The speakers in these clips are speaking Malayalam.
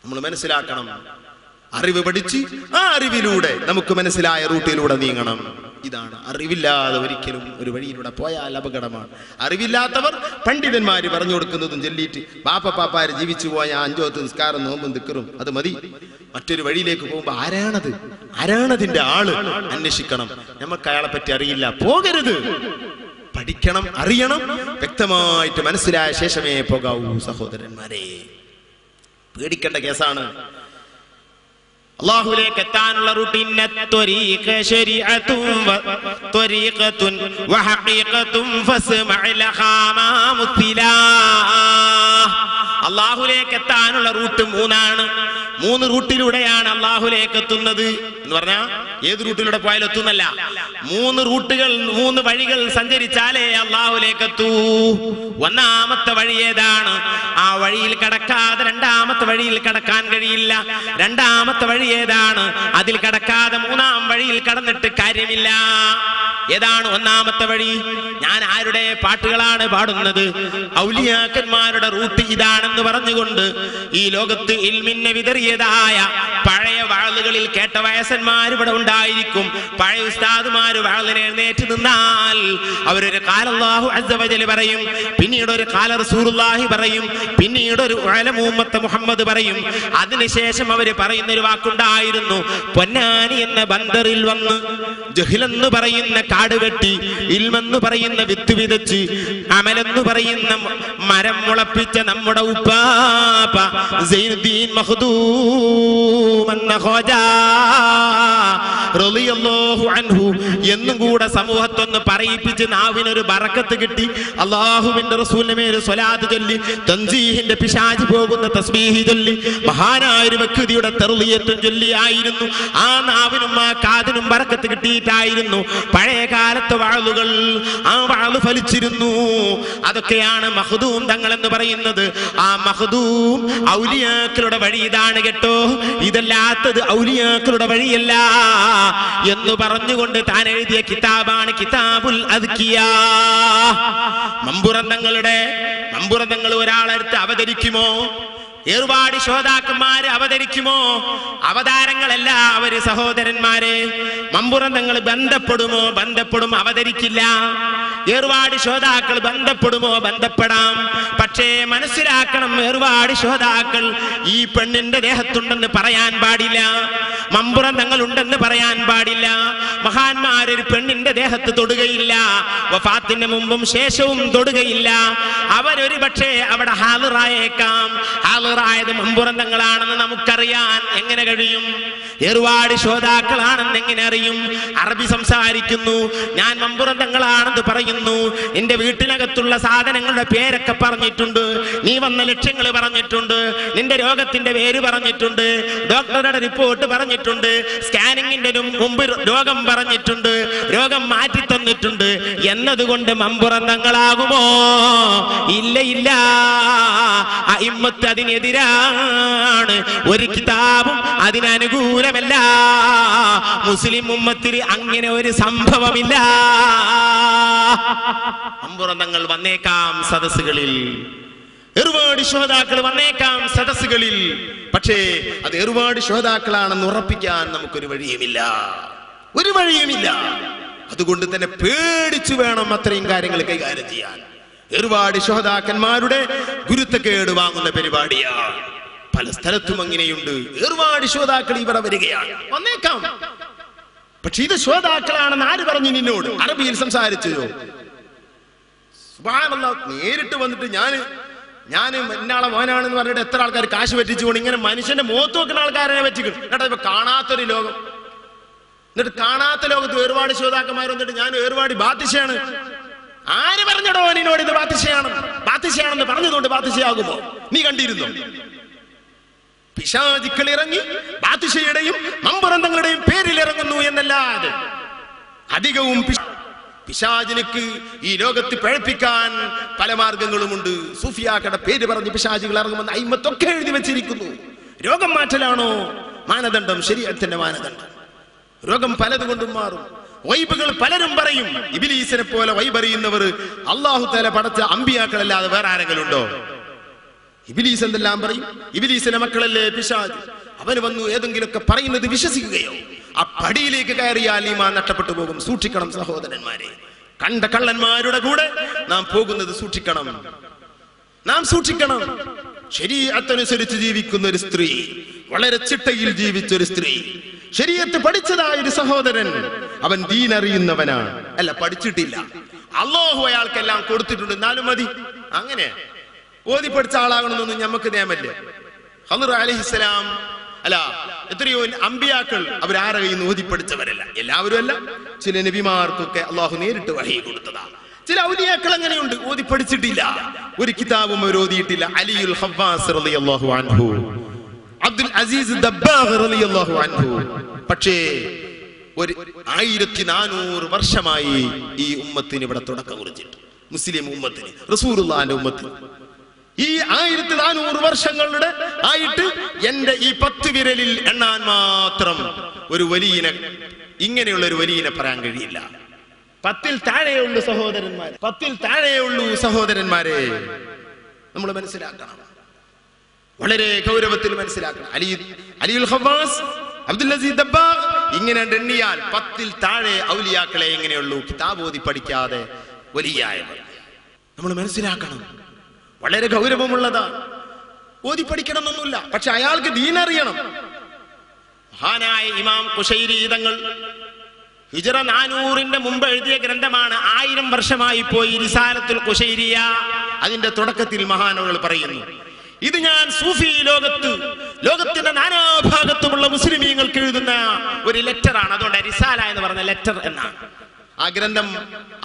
നമ്മൾ മനസ്സിലാക്കണം. അറിവ് പഠിച്ച് ആ അറിവിലൂടെ നമുക്ക് മനസ്സിലായ റൂട്ടിലൂടെ നീങ്ങണം. ഇതാണ്. അറിവില്ലാതെ ഒരിക്കലും ഒരു വഴിയിലൂടെ പോയാൽ അപകടമാണ്. അറിവില്ലാത്തവർ പണ്ഡിതന്മാര് പറഞ്ഞു കൊടുക്കുന്നതും ചൊല്ലിയിട്ട് പാപ്പാര് ജീവിച്ചു പോയ 5 വക്ത് നിസ്കാരം നോമ്പും ദിക്റും അത് മതി. മറ്റൊരു വഴിയിലേക്ക് പോകുമ്പോ ആരാണതിന്റെ ആള് അന്വേഷിക്കണം. നമുക്ക് അയാളെ പറ്റി അറിയില്ല, പോകരുത്. പഠിക്കണം, അറിയണം, വ്യക്തമായിട്ട് മനസ്സിലായ ശേഷമേ പോകാവൂ. സഹോദരന്മാരെ, പേടിക്കേണ്ട കേസാണ്. അല്ലാഹുവിലേക്ക് എത്താനുള്ള റൂട്ടിൻ ത്വരീഖ ശരീഅത്തുൻ ത്വരീഖത്തുൻ വഹഖീഖത്തുൻ ഫസ്മഅ ലഹാ മാ മുത്തിലാ. അല്ലാഹുവിലേക്ക് എത്താനുള്ള റൂട്ട് 3 3 റൂട്ടിലൂടെയാണ് അല്ലാഹുവിലേക്ക് എത്തുന്നത് എന്ന് പറഞ്ഞാൽ ഏത് റൂട്ടിലൂടെ പോയാലും എത്തുന്നല്ല. 3 റൂട്ടുകൾ, 3 വഴികൾ സഞ്ചരിച്ചാലേ അല്ലാഹുവിലേക്ക് എത്തൂ. ഒന്നാമത്തെ വഴി ഏതാണ്? ആ വഴിയിൽ കടക്കാതെ രണ്ടാമത്തെ വഴിയിൽ കടക്കാൻ കഴിയില്ല. രണ്ടാമത്തെ വഴി ഏതാണ്? അതിൽ കടക്കാതെ 3-ാം വഴിയിൽ കടന്നിട്ട് കാര്യമില്ല. ഏതാണ് ഒന്നാമത്തെ വഴി? ഞാൻ ആരുടെ പാട്ടുകളാണ് പാടുന്നത്? ഔലിയാക്കന്മാരുടെ റൂട്ട് ഇതാണെന്ന് പറഞ്ഞുകൊണ്ട് ഈ ലോകത്ത് ഇൽമിനെ വിതറിയതായ പഴയ വാളുകളിൽ കേട്ട വയസ്സന്മാർ ഇവിടെ ഉണ്ടായിരിക്കും. പഴയ ഉസ്താദുമാര് വാളിനെ എഴുന്നേറ്റ് നിന്നാൽ അവരൊരു ഖാല അല്ലാഹു അസ്സ വജൽ പറയും, പിന്നീട് ഒരു ഖാല റസൂലുള്ളാഹി പറയും, പിന്നീട് ഒരു ഉലമ ഉമ്മത്ത് മുഹമ്മദ് പറയും. അതിനുശേഷം അവര് പറയുന്ന ഒരു വാക്കുണ്ടായിരുന്നു, പൊന്നാനി എന്ന ബന്ദറിൽ വന്ന് ജഹ്ലെന്ന് പറയുന്ന കാട് വെട്ടി, ഇൽമെന്ന് പറയുന്ന വിത്ത് വിതച്ച്, അമലെന്ന് പറയുന്ന മരം മുളപ്പിച്ച നമ്മുടെ ഉപ്പാപ്പ സൈനുദ്ദീൻ മഖ്ദൂം എന്ന ഖോജാ റളിയല്ലാഹു അൻഹു എന്നും കൂടെ സമൂഹത്തൊന്ന് പറയിപ്പിച്ച് നാവിനൊരു ബറക്കത്ത് കിട്ടി. അല്ലാഹുവിന്റെ റസൂലിന്റെ മേൽ സ്വലാത്ത് ചൊല്ലി, തൻസീഹിന്റെ പിശാച് പോകുന്ന തസ്ബീഹ് ചൊല്ലി, മഹാനായ ഒരു വ്യക്തിയുടെ തർളിയത്തും ചൊല്ലിയായിരുന്നു. ആ നാവിനും ആ കാതിനും ബറക്കത്ത് കിട്ടിയിട്ടായിരുന്നു പഴയ കാലത്തെ വാളുകൾ. ആ വാള് ഫലിച്ചിരുന്നു. അതൊക്കെയാണ് മഖ്ദൂം തങ്ങൾ എന്ന് പറയുന്നത്. ആ മഖ്ദൂം ഔലിയാക്കളുടെ വഴി ഇതാണ് കേട്ടോ, ഇതല്ലാത്തത് ഔലിയാക്കളുടെ വഴിയല്ല എന്ന് പറഞ്ഞുകൊണ്ട് താൻ എഴുതിയ കിതാബാണ് കിതാബുൽ അദ്കിയാ. മമ്പുറന്തങ്ങൾ ഒരാളെടുത്ത് അവതരിക്കുമോ? ഏർവാടി ശ്രോതാക്കന്മാര് അവതരിക്കുമോ? അവതാരങ്ങളല്ല അവര് സഹോദരന്മാരെ. മമ്പുറന്തങ്ങൾ ബന്ധപ്പെടുമോ? ബന്ധപ്പെടും, അവതരിക്കില്ല. ഏർവാടി ശ്രോതാക്കൾ ബന്ധപ്പെടുമോ? ബന്ധപ്പെടാം. പക്ഷേ മനസ്സിലാക്കണം, ഏർവാടി ശ്രോതാക്കൾ ഈ പെണ്ണിന്റെ ദേഹത്തുണ്ടെന്ന് പറയാൻ പാടില്ല, മമ്പുറന്തങ്ങൾ ഉണ്ടെന്ന് പറയാൻ പാടില്ല. മഹാന്മാരൊരു പെണ്ണിന്റെ ദേഹത്ത് തൊടുകയില്ല, വഫാത്തിന് മുമ്പും ശേഷവും തൊടുകയില്ല. അവരൊരു പക്ഷേ അവിടെ ഹാളിറായേക്കാം. ഹാളിറായത് മമ്പുറന്തങ്ങളാണെന്ന് നമുക്കറിയാൻ എങ്ങനെ കഴിയും? ഏർവാടി ശ്രോതാക്കളാണെന്ന് എങ്ങനെ അറിയും? അറബി സംസാരിക്കുന്നു, ഞാൻ മമ്പുറന്തങ്ങളാണെന്ന് പറയുന്നു, നിന്റെ വീട്ടിനകത്തുള്ള സാധനങ്ങളുടെ പേരൊക്കെ പറഞ്ഞിട്ടുണ്ട്, നീ വന്ന ലക്ഷ്യങ്ങൾ പറഞ്ഞിട്ടുണ്ട്, നിന്റെ രോഗത്തിന്റെ പേര് പറഞ്ഞിട്ടുണ്ട്, ഡോക്ടറുടെ റിപ്പോർട്ട് പറഞ്ഞിട്ടുണ്ട്, സ്കാനിങ്ങിന്റെ മുമ്പ് രോഗം പറഞ്ഞിട്ടുണ്ട്, രോഗം മാറ്റി തന്നിട്ടുണ്ട് എന്നതുകൊണ്ട് മമ്പുറന്തങ്ങളാകുമോ? ഇല്ല ഇല്ല. അഇമ്മത്ത് അതിനെതിരാണ്. ഒരു കിതാബും അതിനനുകൂലമല്ല. മുസ്ലിം ഉമ്മത്തിൽ അങ്ങനെ ഒരു സംഭവമില്ല. മമ്പുറന്തങ്ങൾ വന്നേക്കാം സദസ്സുകളിൽ, ഏർവാടി ശ്രോതാക്കൾ വന്നേക്കാം സദസ്സുകളിൽ. പക്ഷേ അത് ഏർവാടി ശ്രോതാക്കളാണെന്ന് ഉറപ്പിക്കാൻ നമുക്കൊരു വഴിയുമില്ല, ഒരു വഴിയുമില്ല. അതുകൊണ്ട് തന്നെ പേടിച്ചു വേണം അത്രയും കാര്യങ്ങൾ കൈകാര്യം ചെയ്യാൻ. ഏർവാടി ശ്രോതാക്കന്മാരുടെ ഗുരുത്തക്കേട് വാങ്ങുന്ന പരിപാടിയാണ്. പല സ്ഥലത്തും അങ്ങനെയുണ്ട്. ഏർവാടി ശ്രോതാക്കൾ ഇവിടെ വരികയാണ്, വന്നേക്കാം. പക്ഷെ ഇത് ശ്രോതാക്കളാണെന്ന് ആര് പറഞ്ഞു നിന്നോട്? അറബിയിൽ സംസാരിച്ചോ? സുബ്ഹാനല്ലാഹ്, നേരിട്ട് വന്നിട്ട് ഞാൻ എന്നാളെ മോനാണെന്ന് പറഞ്ഞിട്ട് എത്ര ആൾക്കാർ കാശ് പറ്റിച്ചുകൊണ്ട് ഇങ്ങനെ മനുഷ്യന്റെ മുഖത്ത് വെക്കുന്ന ആൾക്കാരെ പറ്റിക്കണം. കേട്ടോ, ഇപ്പൊ കാണാത്തൊരു ലോകം. എന്നിട്ട് കാണാത്ത ലോകത്ത് ഏർവാടി ശ്രോതാക്കന്മാർ വന്നിട്ട് ഞാൻ ഏർവാടി ബാത്തിശയാണ്. ആര് പറഞ്ഞടോ നിന്നോട് ഇത് ബാത്തിശയാണെന്ന് പറഞ്ഞതുകൊണ്ട് ബാത്തിശയാകുമോ? നീ കണ്ടിരുന്നോ? പിശാചുക്കൾ ഇറങ്ങി ബാത്തിശയുടെയും മമ്പുറന്തങ്ങളുടെയും പേരിൽ ഇറങ്ങുന്നു എന്നല്ലാതെ അധികവും പിശാചിനിക്ക് ഈ ലോകത്ത് പഴപ്പിക്കാൻ പല മാർഗങ്ങളുമുണ്ട്. സൂഫിയാക്കളുടെ പേര് പറഞ്ഞ് പിശാചുകൾ ഇറങ്ങുമെന്ന് അയിമത്തൊക്കെ എഴുതി വെച്ചിരിക്കുന്നു. രോഗം മാറ്റലാണോ മാനദണ്ഡം? ശരീഅത്തിന്റെ മാനദണ്ഡം. രോഗം പലതുകൊണ്ടും മാറും. വൈബുകൾ പലരും പറയും. ഇബ്ലീസിനെ പോലെ വൈബറിയുന്നവർ അല്ലാഹു തആല പടച്ച അമ്പിയാക്കളല്ലാതെ വേറെ ആരെങ്കിലും ഉണ്ടോ? ഇബ്ലീസ് എന്തെല്ലാം പറയും? ഇബ്ലീസിന്റെ മക്കളല്ലേ പിശാച്. അവന് വന്നു ഏതെങ്കിലുമൊക്കെ പറയുന്നത് വിശ്വസിക്കുകയോ? ആ പടിയിലേക്ക് കയറിയാൽ ഈമാൻ നഷ്ടപ്പെട്ടു പോകും. സൂക്ഷിക്കണം സഹോദരന്മാരെ. കണ്ട കള്ളന്മാരുടെ കൂടെ നാം പോകുന്നത് സൂക്ഷിക്കണം. നാം സൂക്ഷിക്കണം. ശരീഅത്തനുസരിച്ച് ജീവിക്കുന്ന ഒരു സ്ത്രീ, വളരെ ചിട്ടയിൽ ജീവിച്ച ഒരു സ്ത്രീ, ശരീഅത്ത് പഠിച്ചതായ ഒരു സഹോദരൻ, അവൻ ദീൻ അറിയുന്നവനാണ്. അല്ല, പഠിച്ചിട്ടില്ല, അല്ലാഹു അയാൾക്കെല്ലാം കൊടുത്തിട്ടുണ്ട്, എന്നാലും മതി. അങ്ങനെ ഓതി പഠിച്ച ആളാകണമെന്നൊന്നും നമുക്ക് നിയമല്ലേ. ഖളിർ അലൈഹിസ്സലാം അല്ല, എത്രയോ അമ്പിയാക്കൾ അവരാരെ കയ്യിൽ നിന്ന് ഓതി പഠിച്ചവരല്ല. എല്ലാവരും അല്ല, ചില നബിമാർക്കൊക്കെ അള്ളാഹു നേരിട്ട് വഹി കൊടുത്തതാണ്. ചില ഔലിയാക്കൾ അങ്ങനെയുണ്ട്, ഓതി പഠിച്ചിട്ടില്ല, ഒരു കിതാബും അവർ ഓതിയിട്ടില്ല. അലിയുൽ ഖവ്വാസ് റളിയല്ലാഹു അൻഹു, അബ്ദുൽ അസീസ് ദബ്ബാഗ് റളിയല്ലാഹു അൻഹു. പക്ഷേ ഒരു 1400 വർഷമായി ഈ ഉമ്മത്തിന് ഇവിടെ തുടക്കം കുറിച്ചിട്ട്, മുസ്ലിം ഉമ്മത്തിന്, റസൂലുള്ളാഹിന്റെ ഉമ്മത്തിന്. ഈ 1400 വർഷങ്ങളുടെ ആയിട്ട് എന്റെ ഈ 10 വിരലിൽ എണ്ണാൻ മാത്രം ഒരു വലിയനെ, ഇങ്ങനെയുള്ള ഒരു വലിയനെ പറയാൻ കഴിയില്ല. 10-ൽ താഴെയുള്ളൂ സഹോദരന്മാരെ, 10-ൽ താഴെയുള്ളൂ സഹോദരന്മാരെ. നമ്മൾ മനസ്സിലാക്കണം, വളരെ ഗൗരവത്തിൽ മനസ്സിലാക്കണം. അലിയുൽ ഖവ്വാസ്, അബ്ദുൽ അസീസ് ദബ്ബാഗ്, ഇങ്ങനെ എണ്ണിയാൽ 10-ൽ താഴെ ഔലിയാക്കളെ എങ്ങനെയുള്ളൂ കിതാബ് ഓതി പഠിക്കാതെ വലിയായവർ. നമ്മൾ മനസ്സിലാക്കണം, വളരെ ഗൗരവമുള്ളതാണ്. ഓതി പഠിക്കണമെന്നൊന്നുമില്ല, പക്ഷെ അയാൾക്ക് ദീൻ അറിയണം. മഹാനായ ഇമാം ഖുശൈരി തങ്ങൾ ഹിജ്റ 400-ന്റെ മുമ്പ് എഴുതിയ ഗ്രന്ഥമാണ്. 1000 വർഷമായി പോയി റിസാലത്തുൽ ഖുശൈരിയ. അതിന്റെ തുടക്കത്തിൽ മഹാനവകൾ പറയുന്നു, ഇത് ഞാൻ സൂഫി ലോകത്തിന്റെ നാനാഭാഗത്തുമുള്ള മുസ്ലിമീങ്ങൾക്ക് എഴുതുന്ന ഒരു ലെറ്ററാണ്. അതുകൊണ്ട് റിസാല എന്ന് പറഞ്ഞ ലെറ്റർ എന്നാണ്. ആ ഗ്രന്ഥം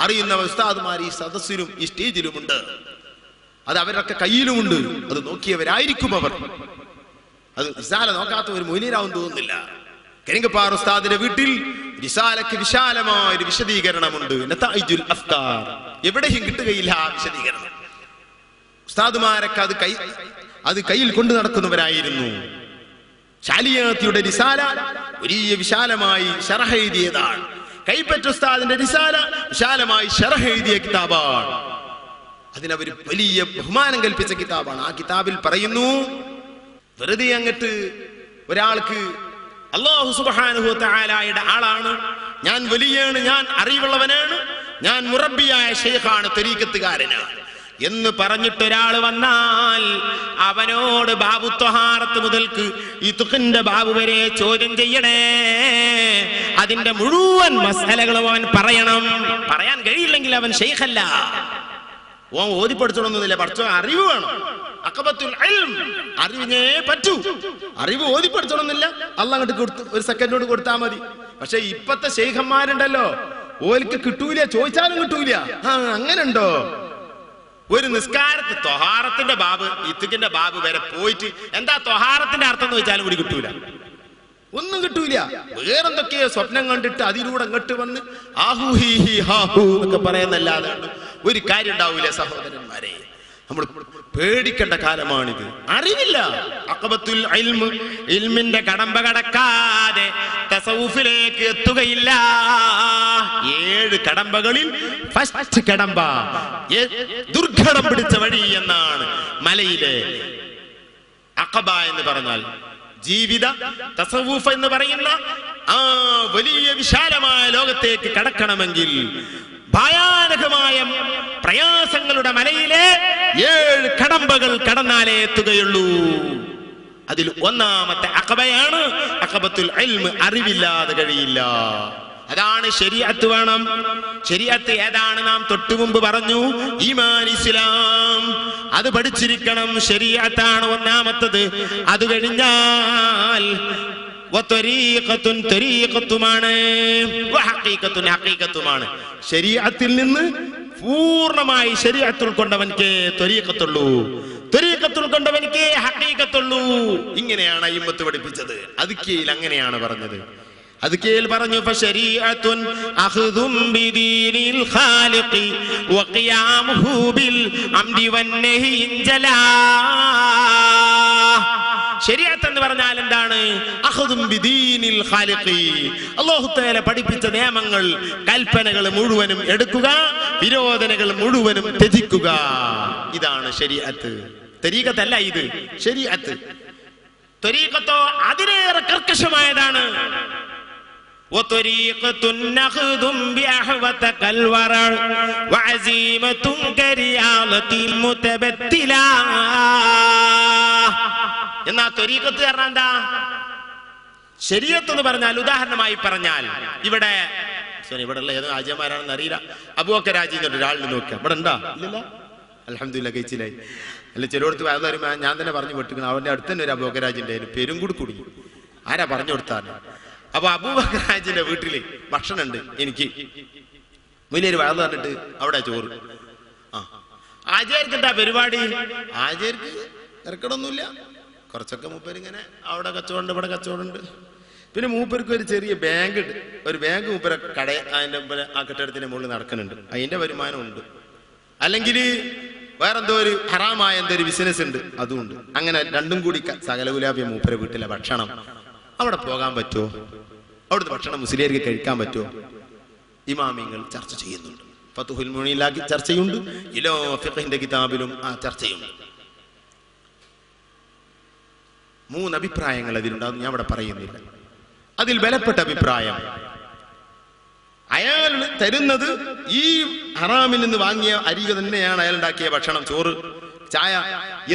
അറിയുന്ന ഉസ്താദുമാർ ഈ സദസ്സിലും ഈ സ്റ്റേജിലുമുണ്ട്, അത് അവരൊക്കെ കയ്യിലുമുണ്ട്. അത് നോക്കിയവരായിരിക്കും അവർ. അത് റിസാല നോക്കാത്ത ഒരു മൊയ്‌ലീരാവും തോന്നുന്നില്ല. കരിങ്കപ്പാറ ഉസ്താദിന്റെ വീട്ടിൽ റിസാലയ്ക്ക് വിശാലമായ ഒരു വിശദീകരണമുണ്ട്. നതായിജുൽ അഫ്കാർ, എവിടെയും കിട്ടുകയില്ല ആ വിശദീകരണം. ഉസ്താദുമാരൊക്കെ അത് കയ്യിൽ കൊണ്ടു നടക്കുന്നവരായിരുന്നു. ശാലിയാത്തിയുടെ റിസാല വലിയ വിശാലമായി ശറഹ് എഴുതിയതാണ്. കൈപ്പറ്റ ഉസ്താദിന്റെ റിസാല വിശാലമായി ശറഹ് എഴുതിയ കിതാബാണ്. അതിനവര് വലിയ ബഹുമാനം കൽപ്പിച്ച കിതാബാണ്. ആ കിതാബിൽ പറയുന്നു, വെറുതെ അങ്ങട്ട് ഒരാൾക്ക് അല്ലാഹു സുബ്ഹാനഹു വ തആലയുടെ ആളാണ്, ഞാൻ വലിയാണ്, ഞാൻ അറിവുള്ളവനാണ്, ഞാൻ മുറബ്ബിയായ ശൈഖാണ്, തരീഖത്തുകാരനാണ് എന്ന് പറഞ്ഞിട്ടൊരാൾ വന്നാൽ അവനോട് ബാബു ത്വഹാറത്ത് മുതൽക്ക് ഈ തുഖിന്റെ ബാബു വരെ ചോദ്യം ചെയ്യണേ. അതിന്റെ മുഴുവൻ മസലകളും അവൻ പറയണം. പറയാൻ കഴിയില്ലെങ്കിൽ അവൻ ശൈഖല്ല. ഓൻ ഓതി പഠിച്ചോണമെന്നില്ല, പഠിച്ചോ അറിവ് വേണം. അഖബത്തുൽ ഇൽം, അറിവിനെ പറ്റൂ. അറിവ് ഓതി പഠിച്ചോണമെന്നില്ല, അള്ളാഹ് അങ്ങോട്ട് കൊടുത്ത് ഒരു സെക്കൻഡോട് കൊടുത്താൽ മതി. പക്ഷെ ഇപ്പത്തെ ശൈഖന്മാരുണ്ടല്ലോ, ഓൽക്ക് കിട്ടൂല, ചോദിച്ചാലും കിട്ടൂല. അങ്ങനെ ഉണ്ടോ? ഒരു നിസ്കാരത്ത് ത്വഹാറത്തിന്റെ ബാബ്, ഇത്തുക്കിന്റെ ബാബ് വരെ പോയിട്ട് എന്താ ത്വഹാറത്തിന്റെ അർത്ഥം എന്ന് ചോദിച്ചാലും കൂടി കിട്ടൂല, ഒന്നും കിട്ടൂല. വേറെന്തൊക്കെയോ സ്വപ്നം കണ്ടിട്ട് അതിലൂടെ അങ്ങോട്ട് വന്ന് ആഹു ഹി ഹി ഹാഹു എന്നൊക്കെ പറയുന്നല്ലാതെ ഒരു കാര്യം ഉണ്ടാവൂല. സഹോദരന്മാരെ, നമ്മൾ പേടിക്കേണ്ട കാലമാണിത്. അറിവില്ല, അഖബത്തുൽ ഇൽമ്, ഇൽമിന്റെ കടമ്പ കടക്കാതെ തസവുഫിലേക്ക് എത്തുകയില്ല. 7 കടമ്പകളിൽ ഫസ്റ്റ് കടമ്പ ദുർഘടം പിടിച്ച വഴി എന്നാണ് മലയിലെ അഖബ എന്ന് പറഞ്ഞാൽ. ജീവിത തസവുഫ് എന്ന് പറയുന്ന ആ വലിയ വിശാലമായ ലോകത്തേക്ക് കടക്കണമെങ്കിൽ ഭയാനകമായ പ്രയാസങ്ങളുടെ മലയിലെ 7 കടമ്പകൾ കടന്നാലേ എത്തുകയുള്ളൂ. അതിൽ ഒന്നാമത്തെ അഖബയാണ് അഖബത്തുൽ ഇൽമ്. അറിവില്ലാതെ കഴിയില്ല. അതാണ് ശരീഅത്ത് വേണം. ശരീഅത്ത് ഏതാണ്? നാം തൊട്ടു മുമ്പ് പറഞ്ഞു, ഈമാൻ, ഇസ്ലാം, അത് പഠിച്ചിരിക്കണം. ശരീഅത്താണ് ഒന്നാമത്തത്. അത് കഴിഞ്ഞാൽ ശരീഅത്തിൽ നിന്ന് പൂർണ്ണമായി ശരീഅത്ത് ഉൾക്കൊണ്ടവൻക്ക് ത്വരീഖത്തുള്ളൂ, ത്വരീഖത്ത് ഉൾക്കൊണ്ടവൻക്ക് ഹഖീഖത്തുള്ളൂ. ഇങ്ങനെയാണ് അയിമ്മത്ത് പഠിപ്പിച്ചത്. അദ്കിയയിൽ അങ്ങനെയാണ് പറഞ്ഞത്. അദ്കിയയിൽ പറഞ്ഞു, ഫശരീഅത്തുൻ അഖ്ദും ബിദീനിൽ ഖാലിഖി വഖിയാമുഹു ബിൽ അംരി വന്നഹി ഇൻജലാ. ശരീഅത്ത് എന്ന് പറഞ്ഞാൽ എന്താണ്? അഖ്ദും ബിദീനിൽ ഖാലിഖി, അല്ലാഹു തആല പഠിപ്പിച്ച നിയമങ്ങൾ, കൽപ്പനകൾ മുഴുവനും എടുക്കുക, വിരോധനകൾ മുഴുവനും ത്യജിക്കുക. ഇതാണ് ശരീഅത്ത്. തരീഖത്തല്ല ഇത്, ശരീഅത്ത്. ത്വരീഖത്തോ അതിലേറെ കർക്കശമായതാണ്. وطريقة نخذ بأحوة كالورع وعزيمة كرياضة متبتلة. എന്നാ ത്വരീഖത്ത് പറഞ്ഞാൽ എന്താ? ശരീഅത്ത് എന്ന് പറഞ്ഞാൽ, ഉദാഹരണമായി പറഞ്ഞാൽ, ഇവിടെ ഉള്ള ഏതോ ആജമാരാണെന്ന് അറിയില്ല, അബൂബക്കർ ഹാജി എന്നൊരു ഒരാളിനെ നോക്കുക. ഇവിടെ ഉണ്ടാ? ഇല്ലല്ല, അൽഹംദുലില്ലാഹ് കഴിച്ചില്ലായി. അല്ല, ചിലയിടത്ത് വേറെ ഞാൻ തന്നെ പറഞ്ഞു വിട്ടിരിക്കണം. അവന്റെ അടുത്ത് തന്നെ ഒരു അബൂബക്കർ ഹാജിന്റെ പേരും കൂടി കുടുങ്ങി. ആരാ പറഞ്ഞു കൊടുത്താൽ? അപ്പൊ അബൂബക്കർ ഹാജിന്റെ വീട്ടില് ഭക്ഷണം ഉണ്ട്. എനിക്ക് വലിയൊരു വയറ് പറഞ്ഞിട്ട് അവിടെ ചോറ്. ആചാര്യക്ക് എന്താ പരിപാടി? ആചാര്യക്ക് ഇറക്കടൊന്നുമില്ല, കുറച്ചൊക്കെ മൂപ്പരിങ്ങനെ അവിടെ കച്ചവടമുണ്ട്, ഇവിടെ കച്ചവടമുണ്ട്. പിന്നെ മൂപ്പർക്ക് ഒരു ചെറിയ ബാങ്ക് ഉണ്ട്. ഒരു ബാങ്ക് മൂപ്പര കട അതിന്റെ ആ കെട്ടിടത്തിന്റെ മുകളിൽ നടക്കുന്നുണ്ട്. അതിന്റെ വരുമാനം ഉണ്ട്. അല്ലെങ്കിൽ വേറെന്തോ ഒരു ഹറാമായ എന്തോ ഒരു ബിസിനസ് ഉണ്ട്, അതുകൊണ്ട്. അങ്ങനെ രണ്ടും കൂടി സകലകുലാബിയ മൂപ്പര വീട്ടിലെ ഭക്ഷണം. അവിടെ പോകാൻ പറ്റുമോ? അവിടുത്തെ ഭക്ഷണം മുസ്ലിംകൾക്ക് കഴിക്കാൻ പറ്റുമോ? ഇമാമിങ്ങൾ ചർച്ച ചെയ്യുന്നുണ്ട്. ഫതുഹുൽ മുഈനിലാക്കി ചർച്ചയുണ്ട്, ഇലോ ഫിഖഹിന്റെ കിതാബിലും ആ ചർച്ചയുണ്ട്. 3 അഭിപ്രായങ്ങൾ അതിലുണ്ടാകും. ഞാൻ അവിടെ പറയുന്നില്ല. അതിൽ ബലപ്പെട്ട അഭിപ്രായം, അയാൾ തരുന്നത് ഈ ഹറാമിൽ നിന്ന് വാങ്ങിയ അരി തന്നെയാണ് അയാൾ ഉണ്ടാക്കിയ ഭക്ഷണം, ചോറ്, ചായ